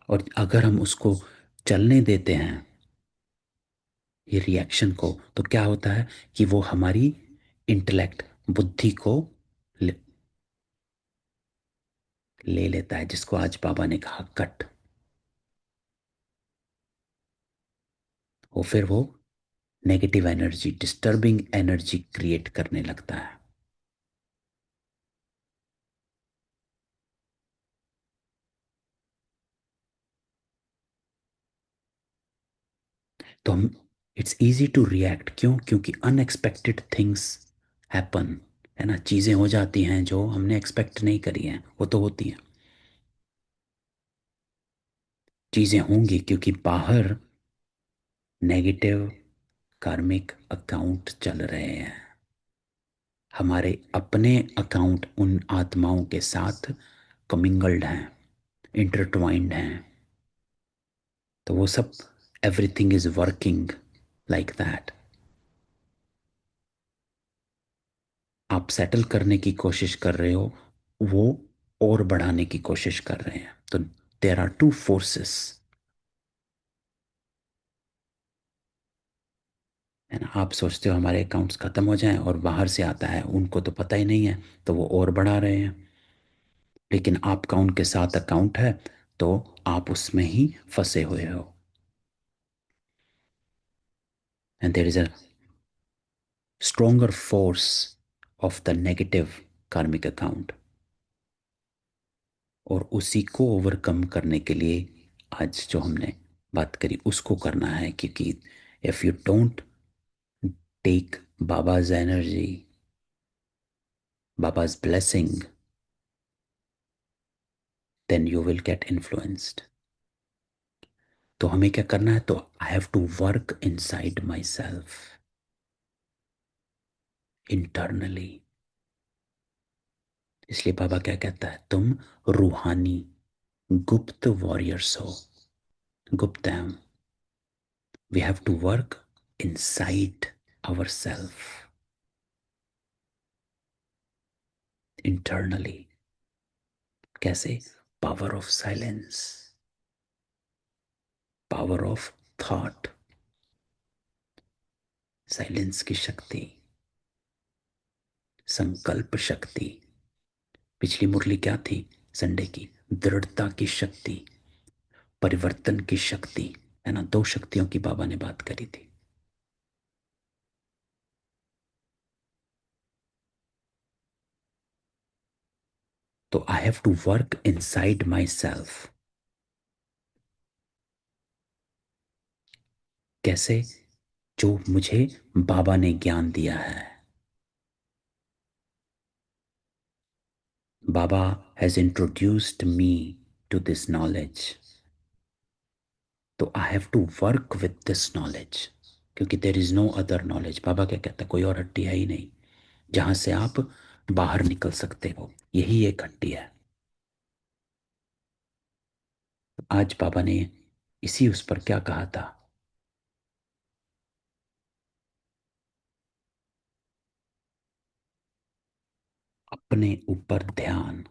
और अगर हम उसको चलने देते हैं ये रिएक्शन को, तो क्या होता है कि वो हमारी इंटेलेक्ट, बुद्धि को ले, ले लेता है, जिसको आज बाबा ने कहा कट। फिर वो negative energy, disturbing energy create करने लगता है। तो हम, इट्स इजी टू रिएक्ट। क्यों? क्योंकि अनएक्सपेक्टेड थिंग्स हैपन, है ना। चीजें हो जाती हैं जो हमने एक्सपेक्ट नहीं करी हैं, वो तो होती हैं। चीजें होंगी क्योंकि बाहर नेगेटिव कार्मिक अकाउंट चल रहे हैं। हमारे अपने अकाउंट उन आत्माओं के साथ कमिंगल्ड हैं, इंटरट्वाइंड हैं। तो वो सब, everything is working like that. आप सेटल करने की कोशिश कर रहे हो, वो और बढ़ाने की कोशिश कर रहे हैं। तो देर आर टू फोर्सेस, है ना। आप सोचते हो हमारे अकाउंट्स खत्म हो जाएं, और बाहर से आता है, उनको तो पता ही नहीं है, तो वो और बढ़ा रहे हैं। लेकिन आपका उनके साथ अकाउंट है, तो आप उसमें ही फंसे हुए हो। And there is a stronger force of the negative karmic account. और उसी को ओवरकम करने के लिए आज जो हमने बात करी उसको करना है। क्योंकि if you don't take Baba's energy, Baba's blessing, then you will get influenced. तो हमें क्या करना है? तो I have to work inside my self, internally. इसलिए बाबा क्या कहता है? तुम रूहानी गुप्त वॉरियर्स हो, गुप्तम। We have to work inside our self, internally. कैसे? Power of silence, power of thought, साइलेंस की शक्ति, संकल्प शक्ति। पिछली मुरली क्या थी संडे की? दृढ़ता की शक्ति, परिवर्तन की शक्ति। है ना, दो शक्तियों की बाबा ने बात करी थी। तो I have to work inside my self. कैसे? जो मुझे बाबा ने ज्ञान दिया है, Baba has introduced me to this knowledge, तो I have to work with this knowledge, क्योंकि there is no other knowledge. Baba क्या कहता है, कोई और हट्टी है ही नहीं जहां से आप बाहर निकल सकते हो, यही एक हट्टी है। आज बाबा ने इसी उस पर क्या कहा था, अपने ऊपर ध्यान,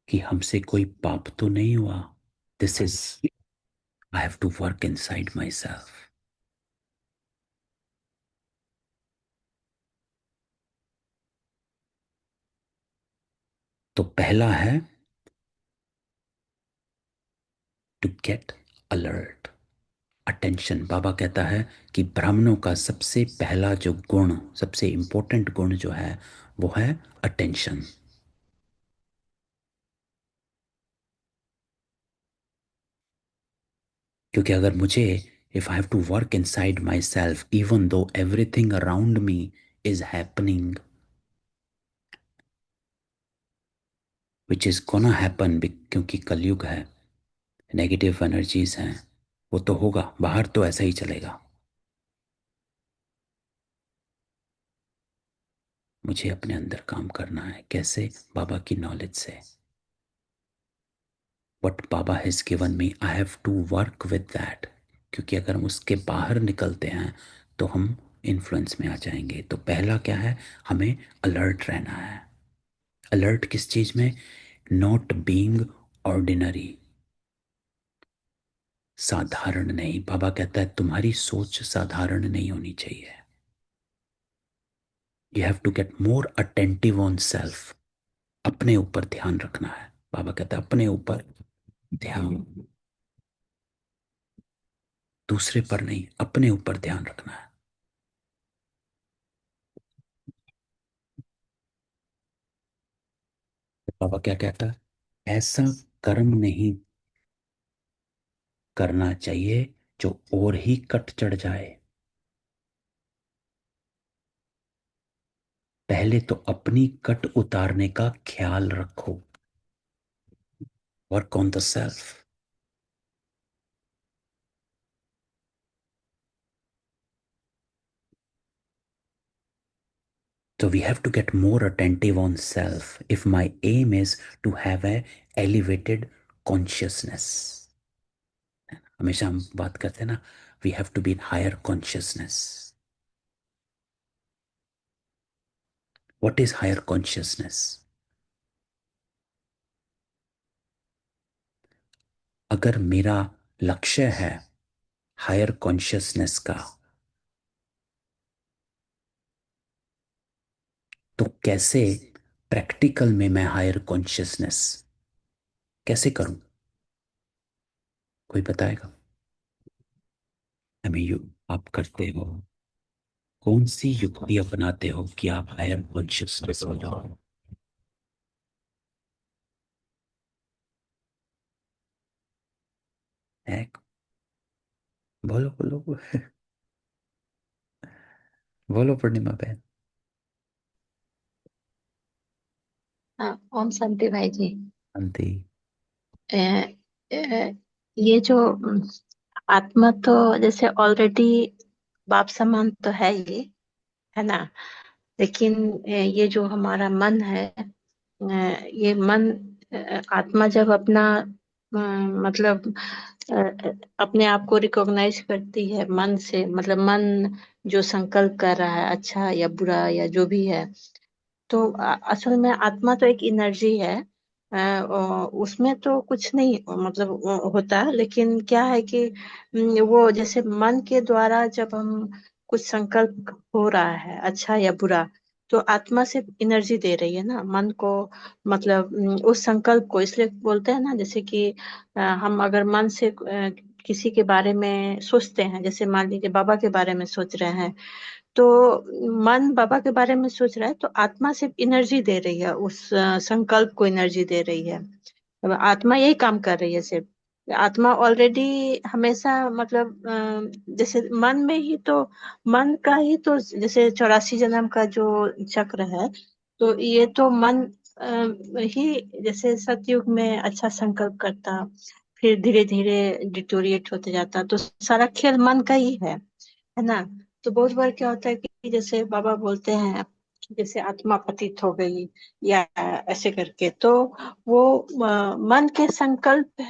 कि हमसे कोई पाप तो नहीं हुआ। This is, I have to work inside my self. तो पहला है to get alert, attention. Baba कहता है कि ब्राह्मणों का सबसे पहला जो गुण, सबसे इंपॉर्टेंट गुण जो है वो है अटेंशन। क्योंकि अगर मुझे, if I have to work inside my self even though everything around me is happening, which is gonna happen, क्योंकि कलयुग है, नेगेटिव एनर्जीज हैं, वो तो होगा, बाहर तो ऐसा ही चलेगा। मुझे अपने अंदर काम करना है। कैसे? बाबा की नॉलेज से। What Baba has given me, I have to work with that. क्योंकि अगर हम उसके बाहर निकलते हैं तो हम इन्फ्लुएंस में आ जाएंगे। तो पहला क्या है, हमें अलर्ट रहना है। अलर्ट किस चीज में? नॉट बीइंग ऑर्डिनरी, साधारण नहीं। बाबा कहता है तुम्हारी सोच साधारण नहीं होनी चाहिए। You have to get more attentive on self, अपने ऊपर ध्यान रखना है। बाबा कहता है अपने ऊपर ध्यान, दूसरे पर नहीं, अपने ऊपर ध्यान रखना है। बाबा क्या कहता है, ऐसा कर्म नहीं करना चाहिए जो और ही कट चढ़ जाए। पहले तो अपनी कट उतारने का ख्याल रखो। Work on the self. So we have to get more attentive on self if my aim is to have a elevated consciousness। हमेशा हम बात करते हैं ना, we have to be in higher consciousness. What is higher consciousness? अगर मेरा लक्ष्य है हायर कॉन्शियसनेस का, तो कैसे प्रैक्टिकल में मैं हायर कॉन्शियसनेस कैसे करूं? कोई बताएगा? हमें यू आप करते हो, कौन सी युक्ति अपनाते हो कि आप हायर कॉन्शियसनेस हो जाओ? है? बोलो बोलो बोलो पूर्णिमा बहन। हाँ, ओम शांति भाई जी। शांति। अ, अ, ये जो आत्मा तो जैसे ऑलरेडी बाप समान तो है ये, है ना। लेकिन ये जो हमारा मन है, ये मन, आत्मा जब अपना मतलब अपने आप को रिकॉग्नाइज करती है मन से, मतलब मन जो संकल्प कर रहा है अच्छा या बुरा या जो भी है, तो असल में आत्मा तो एक एनर्जी है। उसमें तो कुछ नहीं मतलब होता, लेकिन क्या है कि वो जैसे मन के द्वारा जब हम कुछ संकल्प हो रहा है अच्छा या बुरा, तो आत्मा से एनर्जी दे रही है ना मन को, मतलब उस संकल्प को, इसलिए बोलते हैं ना, जैसे कि हम अगर मन से किसी के बारे में सोचते हैं, जैसे मान लीजिए बाबा के बारे में सोच रहे हैं, तो मन बाबा के बारे में सोच रहा है तो आत्मा सिर्फ एनर्जी दे रही है, उस संकल्प को एनर्जी दे रही है। अब आत्मा यही काम कर रही है सिर्फ। आत्मा ऑलरेडी हमेशा, मतलब जैसे मन में ही तो, मन का ही तो, जैसे 84 जन्म का जो चक्र है, तो ये तो मन ही, जैसे सतयुग में अच्छा संकल्प करता, फिर धीरे धीरे डिटोरिएट होते जाता, तो सारा खेल मन का ही है ना। तो बहुत बार क्या होता है कि जैसे बाबा बोलते हैं कि जैसे आत्मा पतित हो गई या ऐसे करके, तो वो मन के संकल्प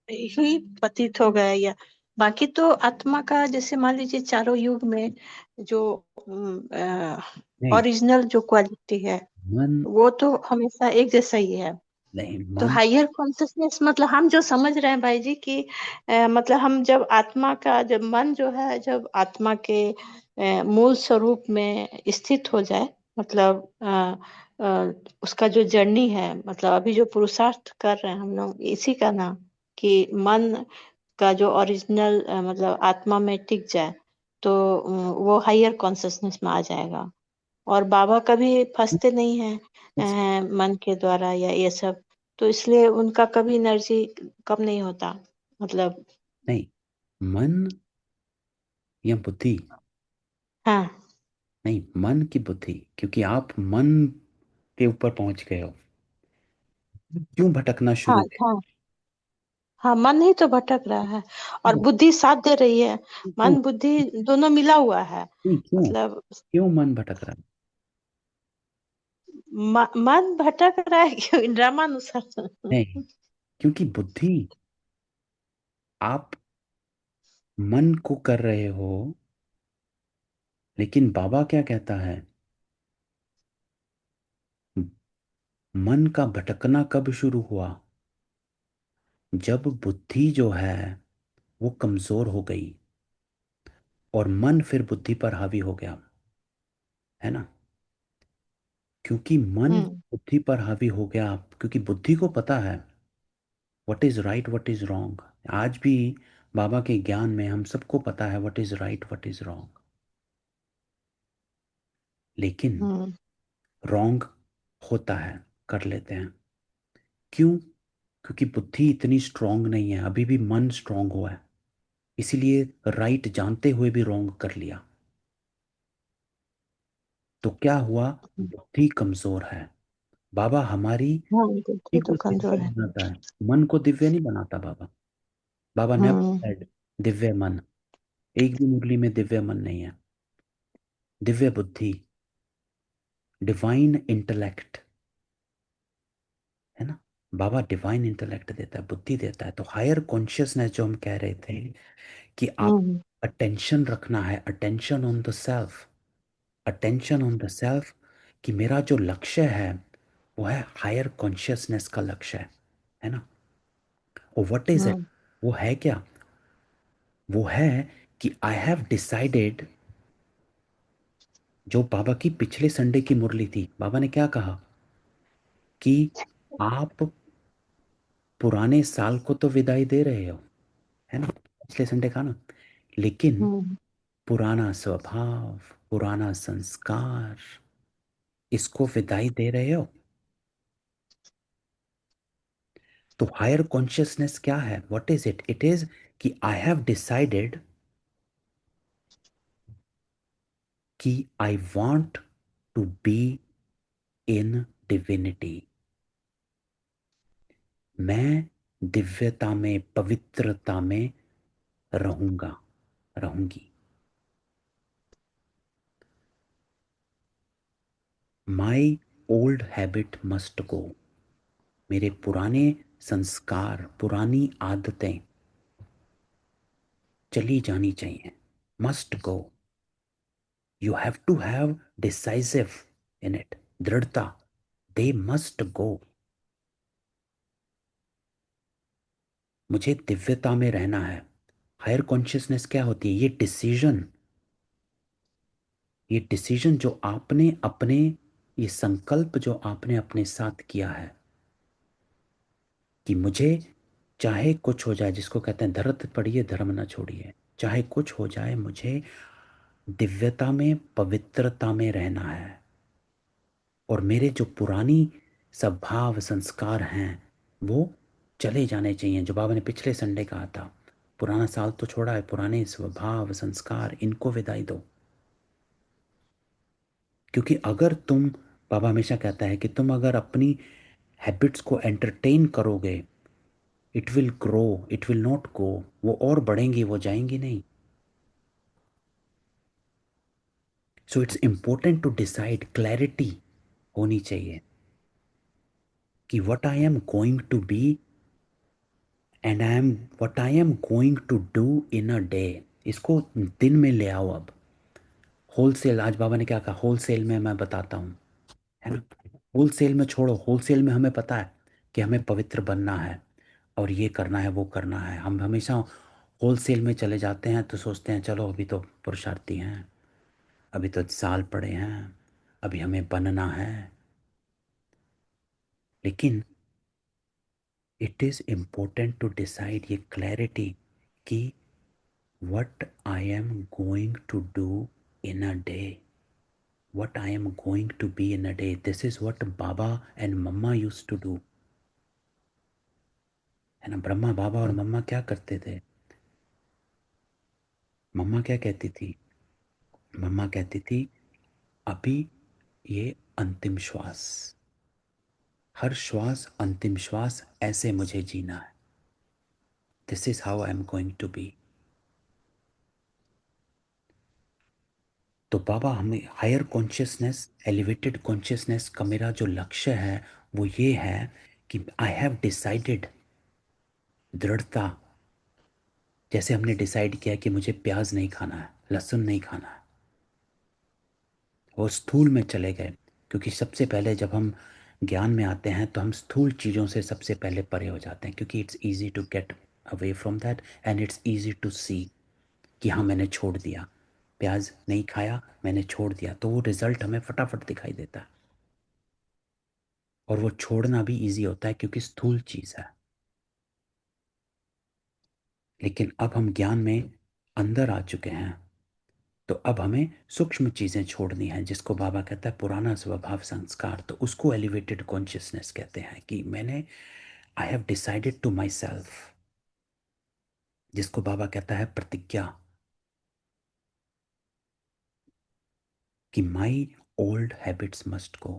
ही पतित हो गया, या बाकी तो आत्मा का, जैसे मान लीजिए चारों युग में जो नहीं, ओरिजिनल जो क्वालिटी है, मन वो तो हमेशा एक जैसा ही है। नहीं, तो मन हायर कॉन्शियसनेस, मतलब हम जो समझ रहे हैं भाई जी कि मतलब हम जब आत्मा का, जब मन जो है, जब आत्मा के मूल स्वरूप में स्थित हो जाए, मतलब उसका जो जर्नी है, मतलब अभी जो पुरुषार्थ कर रहे हैं हम लोग इसी का नाम, कि मन का जो ओरिजिनल मतलब आत्मा में टिक जाए, तो वो हायर कॉन्शियसनेस में आ जाएगा। और बाबा कभी फंसते नहीं हैं मन के द्वारा या ये सब, तो इसलिए उनका कभी एनर्जी कम नहीं होता, मतलब। नहीं, मन या बुद्धि, हाँ नहीं, मन की बुद्धि, क्योंकि आप मन के ऊपर पहुंच गए हो, क्यों भटकना हाँ शुरू है? हाँ हाँ, मन ही तो भटक रहा है और क्यों बुद्धि साथ दे रही है। क्यों मन बुद्धि दोनों मिला हुआ है, नहीं, क्यों मतलब क्यों मन भटक रहा है? मन भटक रहा है क्यों, ड्रामानुसार। नहीं, क्योंकि बुद्धि, आप मन को कर रहे हो, लेकिन बाबा क्या कहता है? मन का भटकना कब शुरू हुआ? जब बुद्धि जो है वो कमजोर हो गई और मन फिर बुद्धि पर हावी हो गया, है ना? क्योंकि मन हम्म बुद्धि पर हावी हो गया, क्योंकि बुद्धि को पता है what is right what is wrong. आज भी बाबा के ज्ञान में हम सबको पता है what is right what is wrong, लेकिन हम्म रॉन्ग होता है, कर लेते हैं। क्यों? क्योंकि बुद्धि इतनी स्ट्रांग नहीं है, अभी भी मन स्ट्रांग हुआ है, इसीलिए राइट जानते हुए भी रॉन्ग कर लिया। तो क्या हुआ? बुद्धि कमजोर है। बाबा हमारी हाँ, बुद्धि बुद्धि तो को दिव्य कमजोर है। बनाता है, मन को दिव्य नहीं बनाता बाबा। बाबा ने हम्म said, दिव्य मन, एक भी मुरली में दिव्य मन नहीं है। दिव्य बुद्धि, डिवाइन इंटेलेक्ट, है ना? बाबा डिवाइन इंटेलेक्ट देता है, बुद्धि देता है। तो हायर कॉन्शियसनेस जो हम कह रहे थे कि आप हम्म अटेंशन रखना है, attention on the self, attention on the self, कि मेरा जो लक्ष्य है वो है हायर कॉन्शियसनेस का लक्ष्य है ना? और व्हाट इज इट? हम्म वो है क्या? वो है कि आई हैव डिसाइडेड, जो बाबा की पिछले संडे की मुरली थी, बाबा ने क्या कहा कि आप पुराने साल को तो विदाई दे रहे हो, है ना? पिछले संडे का ना, लेकिन हम्म पुराना स्वभाव, पुराना संस्कार, इसको विदाई दे रहे हो। तो हायर कॉन्शियसनेस क्या है? What is it? It is कि आई हैव डिसाइडेड कि I want to be in divinity. मैं दिव्यता में, पवित्रता में रहूंगा, रहूंगी। My old habit must go. मेरे पुराने संस्कार, पुरानी आदतें चली जानी चाहिए, must go. You have to have decisive in it, दृढ़ता, दे मस्ट गो। मुझे दिव्यता में रहना है। हायर कॉन्शियसनेस क्या होती है? ये डिसीजन ये डिसीजन जो आपने अपने, ये संकल्प जो आपने अपने साथ किया है कि मुझे चाहे कुछ हो जाए, जिसको कहते हैं धरत पड़िए धर्म ना छोड़िए, चाहे कुछ हो जाए मुझे दिव्यता में पवित्रता में रहना है। और मेरे जो पुरानी स्वभाव संस्कार हैं वो चले जाने चाहिए। जो बाबा ने पिछले संडे कहा था, पुराना साल तो छोड़ा है, पुराने स्वभाव संस्कार इनको विदाई दो। क्योंकि अगर तुम, बाबा हमेशा कहता है कि तुम अगर अपनी हैबिट्स को एंटरटेन करोगे, it will grow, it will not go, वो और बढ़ेंगी, वो जाएंगी नहीं। So it's important to decide, clarity होनी चाहिए कि what I am going to be and I am what I am going to do in a day. इसको दिन में ले आओ अब। होलसेल, आज बाबा ने क्या कहा, होलसेल में मैं बताता हूँ, है ना। होलसेल में छोड़ो, होलसेल में हमें पता है कि हमें पवित्र बनना है और ये करना है वो करना है। हम हमेशा होलसेल में चले जाते हैं तो सोचते हैं चलो अभी तो पुरुषार्थी हैं, अभी तो साल पड़े हैं, अभी हमें बनना है। लेकिन it is important to decide, ये क्लैरिटी कि what I am going to do in a day, what I am going to be in a day. This is what Baba and Mama used to do. है ना, ब्रह्मा बाबा और मम्मा क्या करते थे। मम्मा क्या कहती थी, मम्मा कहती थी अभी ये अंतिम श्वास, हर श्वास अंतिम श्वास, ऐसे मुझे जीना है। This is how I am going to be. तो बाबा हमें हायर कॉन्शियसनेस, एलिवेटेड कॉन्शियसनेस का मेरा जो लक्ष्य है वो ये है कि आई हैव डिसाइडेड, दृढ़ता, जैसे हमने डिसाइड किया कि मुझे प्याज नहीं खाना है, लहसुन नहीं खाना है, वो स्थूल में चले गए। क्योंकि सबसे पहले जब हम ज्ञान में आते हैं तो हम स्थूल चीज़ों से सबसे पहले परे हो जाते हैं, क्योंकि it's easy to get away from that and it's easy to see कि हाँ मैंने छोड़ दिया, प्याज नहीं खाया, मैंने छोड़ दिया, तो वो रिजल्ट हमें फटाफट दिखाई देता है। और वो छोड़ना भी ईजी होता है क्योंकि स्थूल चीज़ है। लेकिन अब हम ज्ञान में अंदर आ चुके हैं, तो अब हमें सूक्ष्म चीज़ें छोड़नी हैं, जिसको बाबा कहता है पुराना स्वभाव संस्कार। तो उसको एलिवेटेड कॉन्शियसनेस कहते हैं कि मैंने, I have decided to my self, जिसको बाबा कहता है प्रतिज्ञा, कि my old habits must go.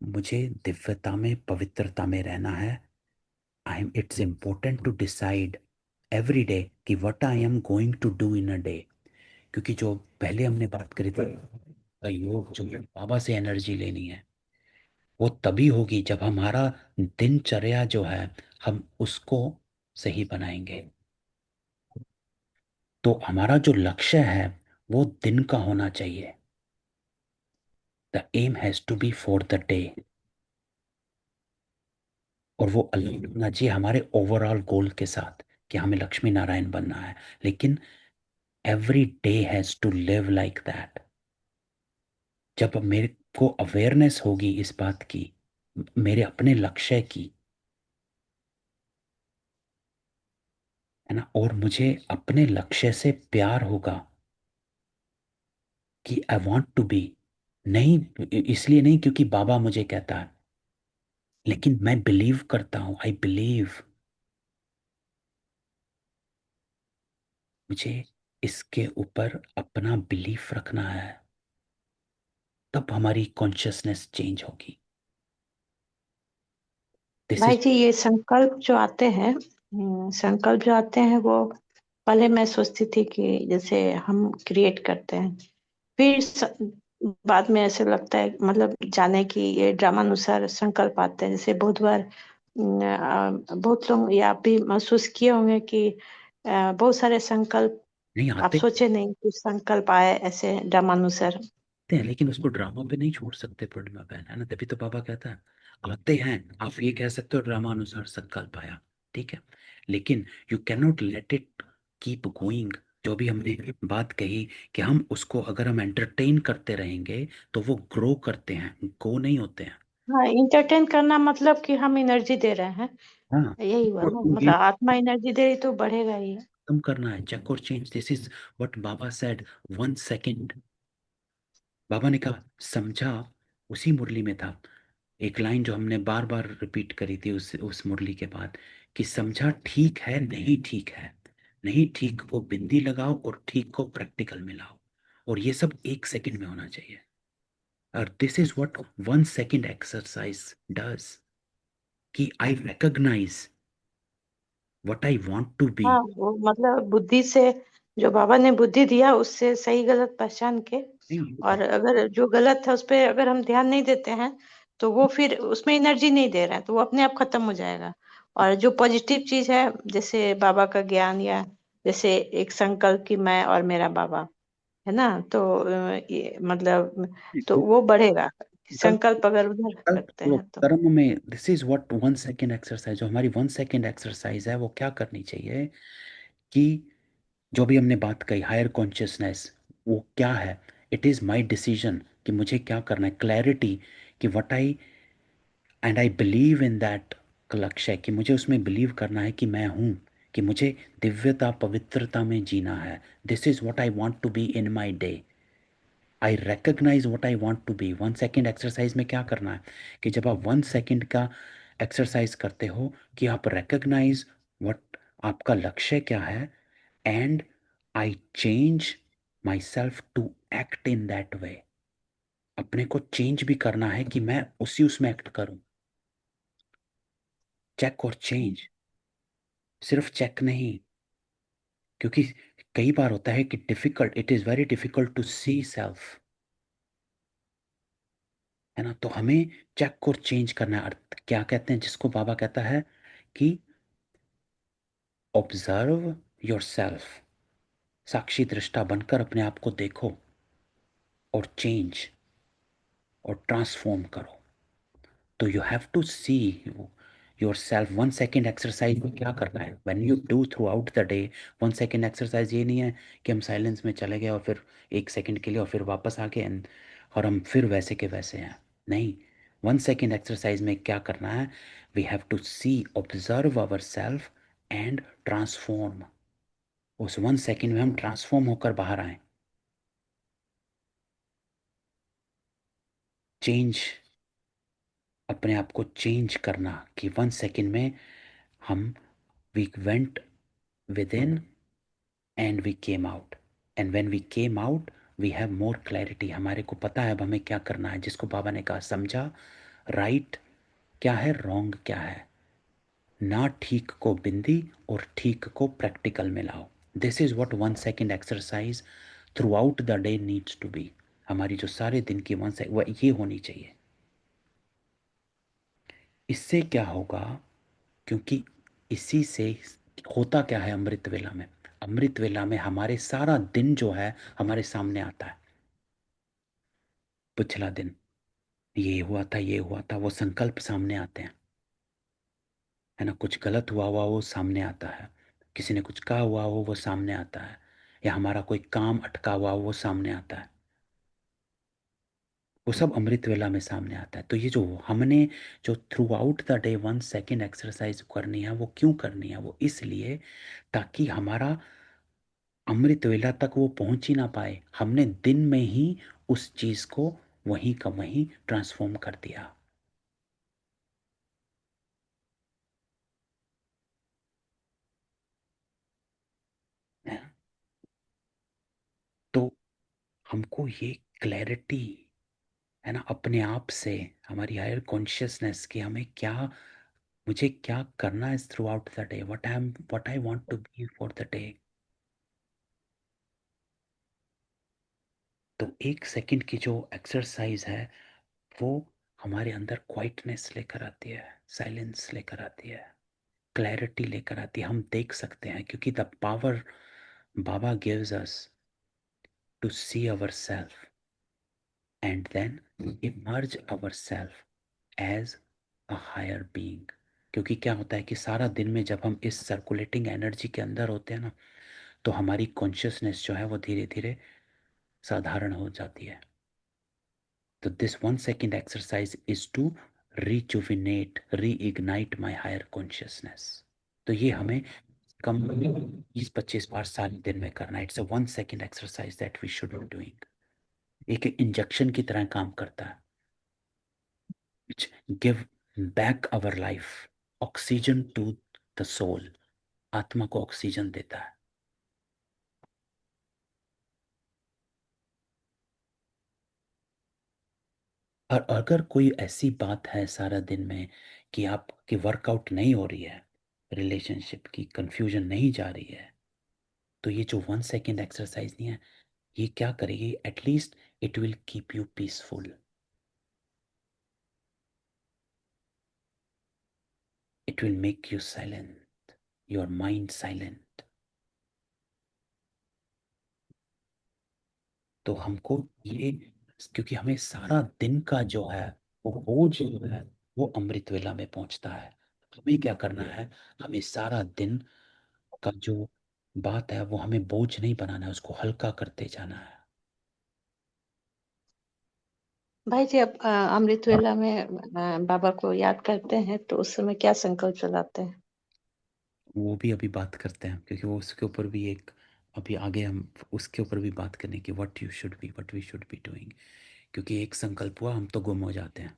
मुझे दिव्यता में पवित्रता में रहना है। I am, it's important to decide every day कि what I am going to do in a day. क्योंकि जो पहले हमने बात करी थी, योग जो बाबा से एनर्जी लेनी है, वो तभी होगी जब हमारा दिनचर्या जो है हम उसको सही बनाएंगे। तो हमारा जो लक्ष्य है वो दिन का होना चाहिए। The aim has to be for the day. और वो अलाइन होना चाहिए हमारे ओवरऑल गोल के साथ कि हमें लक्ष्मी नारायण बनना है। लेकिन every day has to live like that. जब मेरे को अवेयरनेस होगी इस बात की, मेरे अपने लक्ष्य की, है ना, और मुझे अपने लक्ष्य से प्यार होगा कि आई वॉन्ट टू बी, नहीं इसलिए नहीं क्योंकि बाबा मुझे कहता है, लेकिन मैं बिलीव करता हूं, आई बिलीव, मुझे इसके ऊपर अपना बिलीफ रखना है। तब हमारी कॉन्शियसनेस चेंज होगी। दिस भाई इज, जी, ये संकल्प जो आते हैं, संकल्प जो आते हैं वो पहले मैं सोचती थी कि जैसे हम क्रिएट करते हैं, फिर बाद में ऐसे लगता है, मतलब जाने की ये ड्रामानुसार संकल्प आते हैं। जैसे बहुत बार बहुत लोग, या आप भी महसूस किए होंगे कि बहुत सारे संकल्प नहीं आप आते सोचे नहीं, कुछ संकल्प आए ऐसे ड्रामानुसार। हैं, लेकिन उसको ड्रामा पे नहीं छोड़ सकते पूर्णिमा बहन, है ना। तभी तो बाबा कहता है आते हैं, आप ये कह सकते हो ड्रामा अनुसार संकल्प आया, ठीक है, लेकिन you can not let it keep going. जो भी हमने बात कही कि हम उसको अगर हम एंटरटेन करते रहेंगे तो वो ग्रो करते हैं, गो नहीं होते हैं। हाँ, इंटरटेन करना मतलब कि हम एनर्जी दे रहे हैं, हाँ, यही हुआ और ना, मतलब engage आत्मा एनर्जी दे रही तो बढ़ेगा ही। कम करना है, चेक और change, this is what Baba said, 1 second. Baba ने कहा समझा, उसी मुरली में था एक लाइन जो हमने बार बार रिपीट करी थी उस मुरली के बाद, कि समझा ठीक है नहीं ठीक है, नहीं ठीक को बिंदी लगाओ और ठीक को प्रैक्टिकल में लाओ, और ये सब 1 सेकंड में होना चाहिए। और this is what 1 second exercise does, कि I recognise what I want to be. हाँ, वो मतलब बुद्धि से, जो बाबा ने बुद्धि दिया उससे सही गलत पहचान के, और अगर जो गलत है उस पे अगर हम ध्यान नहीं देते हैं तो वो फिर उसमें एनर्जी नहीं दे रहा है, तो वो अपने आप खत्म हो जाएगा। और जो पॉजिटिव चीज है, जैसे बाबा का ज्ञान, या जैसे एक संकल्प कि मैं और मेरा बाबा, है ना, तो ये मतलब तो वो बढ़ेगा, कल्प संकल्प अगर उधर कल्प रखते करो हैं तो। कर्म में, this is what 1 second exercise, जो हमारी 1 सेकंड एक्सरसाइज है वो क्या करनी चाहिए, कि जो भी हमने बात कही हायर कॉन्शियसनेस, वो क्या है, इट इज़ माई डिसीजन कि मुझे क्या करना है, क्लैरिटी कि what I and I believe in that, लक्ष्य कि मुझे उसमें बिलीव करना है कि मैं हूँ, कि मुझे दिव्यता पवित्रता में जीना है, this is what I want to be in my day, I recognize what I want to be. 1 second exercise में क्या करना है, कि जब आप 1 सेकंड का एक्सरसाइज करते हो कि आप रिकग्नाइज व्हाट आपका लक्ष्य क्या है, and I change myself to act in that way, अपने को चेंज भी करना है कि मैं उसी उसमें एक्ट करूं, चेक और चेंज, सिर्फ चेक नहीं, क्योंकि कई बार होता है कि difficult, it is very difficult to see self, है ना, तो हमें चेक और चेंज करना है। अर्थ क्या कहते हैं जिसको बाबा कहता है कि ऑब्जर्व योर सेल्फ, साक्षी दृष्टा बनकर अपने आप को देखो और चेंज और ट्रांसफॉर्म करो। तो you have to see yourself. 1 second exercise में क्या करना है, when you do throughout the day, 1 second exercise ये नहीं है कि हम साइलेंस में चले गए और फिर 1 सेकेंड के लिए और फिर वापस आ गए और हम फिर वैसे के वैसे हैं, नहीं। 1 सेकेंड एक्सरसाइज में क्या करना है, we have to see, observe ourselves and transform. उस 1 सेकेंड में हम ट्रांसफॉर्म होकर बाहर आए, चेंज, अपने आप को चेंज करना, कि 1 सेकेंड में हम we went within and we came out, and when we came out we have more clarity, हमारे को पता है अब हमें क्या करना है, जिसको बाबा ने कहा समझा, राइट क्या है, रॉन्ग क्या है, ना ठीक को बिंदी और ठीक को प्रैक्टिकल में लाओ। This is what 1 second exercise throughout the day needs to be, हमारी जो सारे दिन की 1 सेकेंड वह ये होनी चाहिए। इससे क्या होगा, क्योंकि इसी से होता क्या है अमृत वेला में, अमृत वेला में हमारे सारा दिन जो है हमारे सामने आता है, पिछला दिन ये हुआ था ये हुआ था, वो संकल्प सामने आते हैं, है ना, कुछ गलत हुआ हुआ वो सामने आता है, किसी ने कुछ कहा हुआ हो वो सामने आता है, या हमारा कोई काम अटका हुआ हो वो सामने आता है, वो सब अमृत वेला में सामने आता है। तो ये जो हमने जो through out the day 1 second exercise करनी है, वो क्यों करनी है, वो इसलिए ताकि हमारा अमृत वेला तक वो पहुंच ही ना पाए, हमने दिन में ही उस चीज को वहीं का वहीं ट्रांसफॉर्म कर दिया है। तो हमको ये क्लैरिटी, है ना, अपने आप से, हमारी हायर कॉन्शियसनेस की हमें क्या, मुझे क्या करना है throughout the day, what I want to be for the day. तो 1 सेकंड की जो एक्सरसाइज है वो हमारे अंदर क्वाइटनेस लेकर आती है, साइलेंस लेकर आती है, क्लैरिटी लेकर आती है, हम देख सकते हैं, क्योंकि the power Baba gives us to see ourselves and then emerge ourselves as a higher being. क्योंकि क्या होता है कि सारा दिन में जब हम इस सर्कुलेटिंग एनर्जी के अंदर होते हैं ना, तो हमारी कॉन्शियसनेस जो है वो धीरे धीरे साधारण हो जाती है। तो this 1 second exercise is to rejuvenate, reignite my higher consciousness. तो ये हमें कम 20-25 बार सारे दिन में करना है। It's a 1 second exercise that we should be doing. एक इंजेक्शन की तरह काम करता है, which give back our life, oxygen to the soul, आत्मा को ऑक्सीजन देता है। और अगर कोई ऐसी बात है सारा दिन में कि आपकी वर्कआउट नहीं हो रही है, रिलेशनशिप की कंफ्यूजन नहीं जा रही है, तो ये जो 1 सेकेंड एक्सरसाइज नहीं है, ये क्या करेगी, at least it will keep you peaceful, it will make you silent, your mind silent. तो हमको ये, क्योंकि हमें सारा दिन का जो है वो बोझ जो है वो अमृत वेला में पहुंचता है। हमें क्या करना है, हमें सारा दिन का जो बात है वो हमें बोझ नहीं बनाना है, उसको हल्का करते जाना है। भाई जी, अब अमृत वेला में बाबा को याद करते हैं तो उस समय क्या संकल्प चलाते हैं? वो भी अभी बात करते हैं, क्योंकि वो उसके ऊपर भी एक, अभी आगे हम उसके ऊपर भी बात करें कि what we should be doing. क्योंकि एक संकल्प हुआ, हम तो गुम हो जाते हैं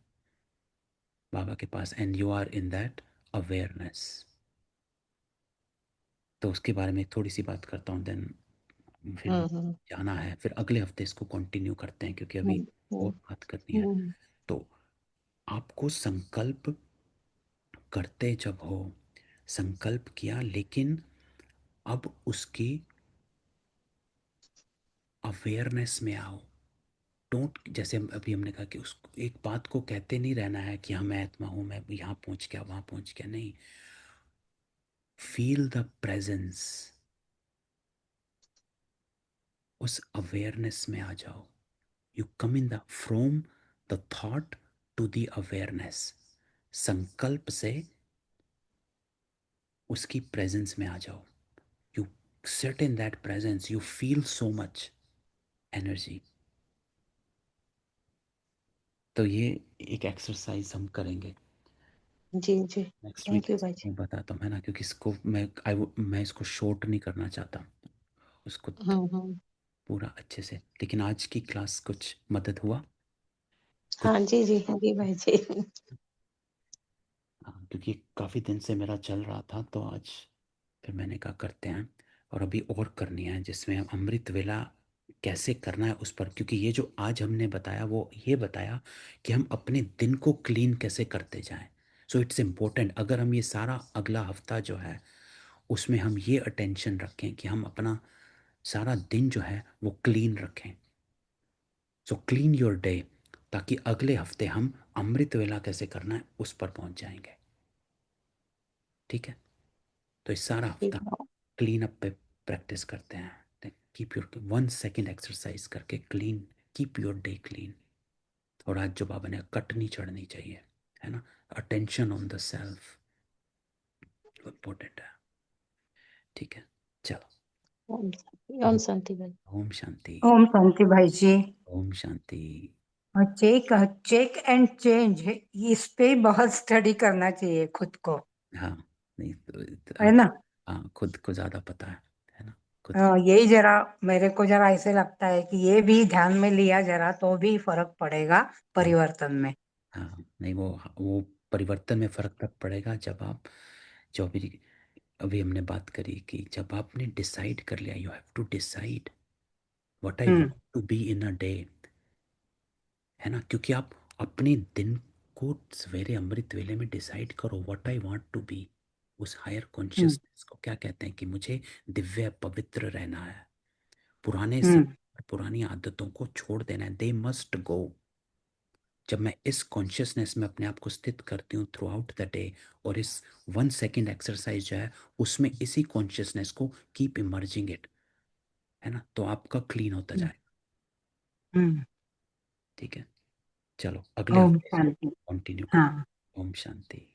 बाबा के पास, and you are in that awareness. तो उसके बारे में थोड़ी सी बात करता हूँ, देन फिर हम्म। जाना है, फिर अगले हफ्ते इसको कंटिन्यू करते हैं, क्योंकि अभी हम्म। हम्म। और बात करनी है। हम्म। तो आपको संकल्प करते जब हो, संकल्प किया, लेकिन अब उसकी अवेयरनेस में आओ। डोंट, जैसे अभी हमने कहा कि उस एक बात को कहते नहीं रहना है कि हाँ मैं आत्मा हूँ, मैं यहाँ पहुँच गया वहाँ पहुँच गया, नहीं। फील द प्रेजेंस, उस अवेयरनेस में आ जाओ। You come in the from the thought to the awareness. संकल्प से उसकी प्रेजेंस में आ जाओ। You sit in that presence, you feel so much energy. तो ये एक एक्सरसाइज हम करेंगे ji ji. Next week. Thank you भाई जी। मैं बताता हूँ, है ना, क्योंकि इसको मैं इसको शॉर्ट नहीं करना चाहता, उसको हम्म। पूरा अच्छे से। लेकिन आज की क्लास कुछ मदद हुआ कुछ। हाँ जी जी, हाँ जी भाई जी। हाँ, क्योंकि काफ़ी दिन से मेरा चल रहा था, तो आज फिर मैंने कहा करते हैं। और अभी और करनी है, जिसमें हम अमृत वेला कैसे करना है उस पर, क्योंकि ये जो आज हमने बताया वो ये बताया कि हम अपने दिन को क्लीन कैसे करते जाएं। सो इट्स इम्पोर्टेंट, अगर हम ये सारा अगला हफ्ता जो है उसमें हम ये अटेंशन रखें कि हम अपना सारा दिन जो है वो क्लीन रखें। सो क्लीन योर डे, ताकि अगले हफ्ते हम अमृत वेला कैसे करना है उस पर पहुंच जाएंगे। ठीक है, तो इस सारा हफ्ता क्लीन अप पे प्रैक्टिस करते हैं। कीप योर 1 सेकेंड एक्सरसाइज करके clean, keep your day clean. और आज जो बाबा ने कट नहीं चढ़नी चाहिए, है ना, attention on the self important है। ठीक है, चलो। ओम ओम, शांति भाई। ओम शांति। ओम शांति भाई जी। ओम शांति। और चेक चेक एंड चेंज, इस पे बहुत स्टडी करना चाहिए खुद को, हाँ, नहीं तो है आप, ना। हाँ, खुद को ज़्यादा पता है ना, खुद। यही जरा मेरे को जरा ऐसे लगता है कि ये भी ध्यान में लिया जरा तो भी फर्क पड़ेगा हाँ परिवर्तन में। हाँ, नहीं वो परिवर्तन में फ़र्क तब पड़ेगा जब आप, जो अभी अभी हमने बात करी कि जब आपने डिसाइड कर लिया, you have to decide what I want hmm. To be in a day, है ना। क्योंकि आप अपने दिन को सवेरे अमृत वेले में डिसाइड करो, what I want to be. उस हायर हम्म। कॉन्शियसनेस को क्या कहते हैं कि मुझे दिव्य पवित्र रहना है, पुराने हम्म। संस्कार पुरानी आदतों को छोड़ देना है, दे मस्ट गो। जब मैं इस कॉन्शियसनेस में अपने आप को स्थित करती हूँ थ्रू आउट द डे, और इस 1 सेकेंड एक्सरसाइज जो है उसमें इसी कॉन्शियसनेस को कीप इमर्जिंग इट, है ना, तो आपका क्लीन होता हम्म। जाए। हम्म। ठीक है, चलो अगले ओम हफ्ते इसको शांति। कंटिन्यू हाँ। करते हैं। ओम शांति।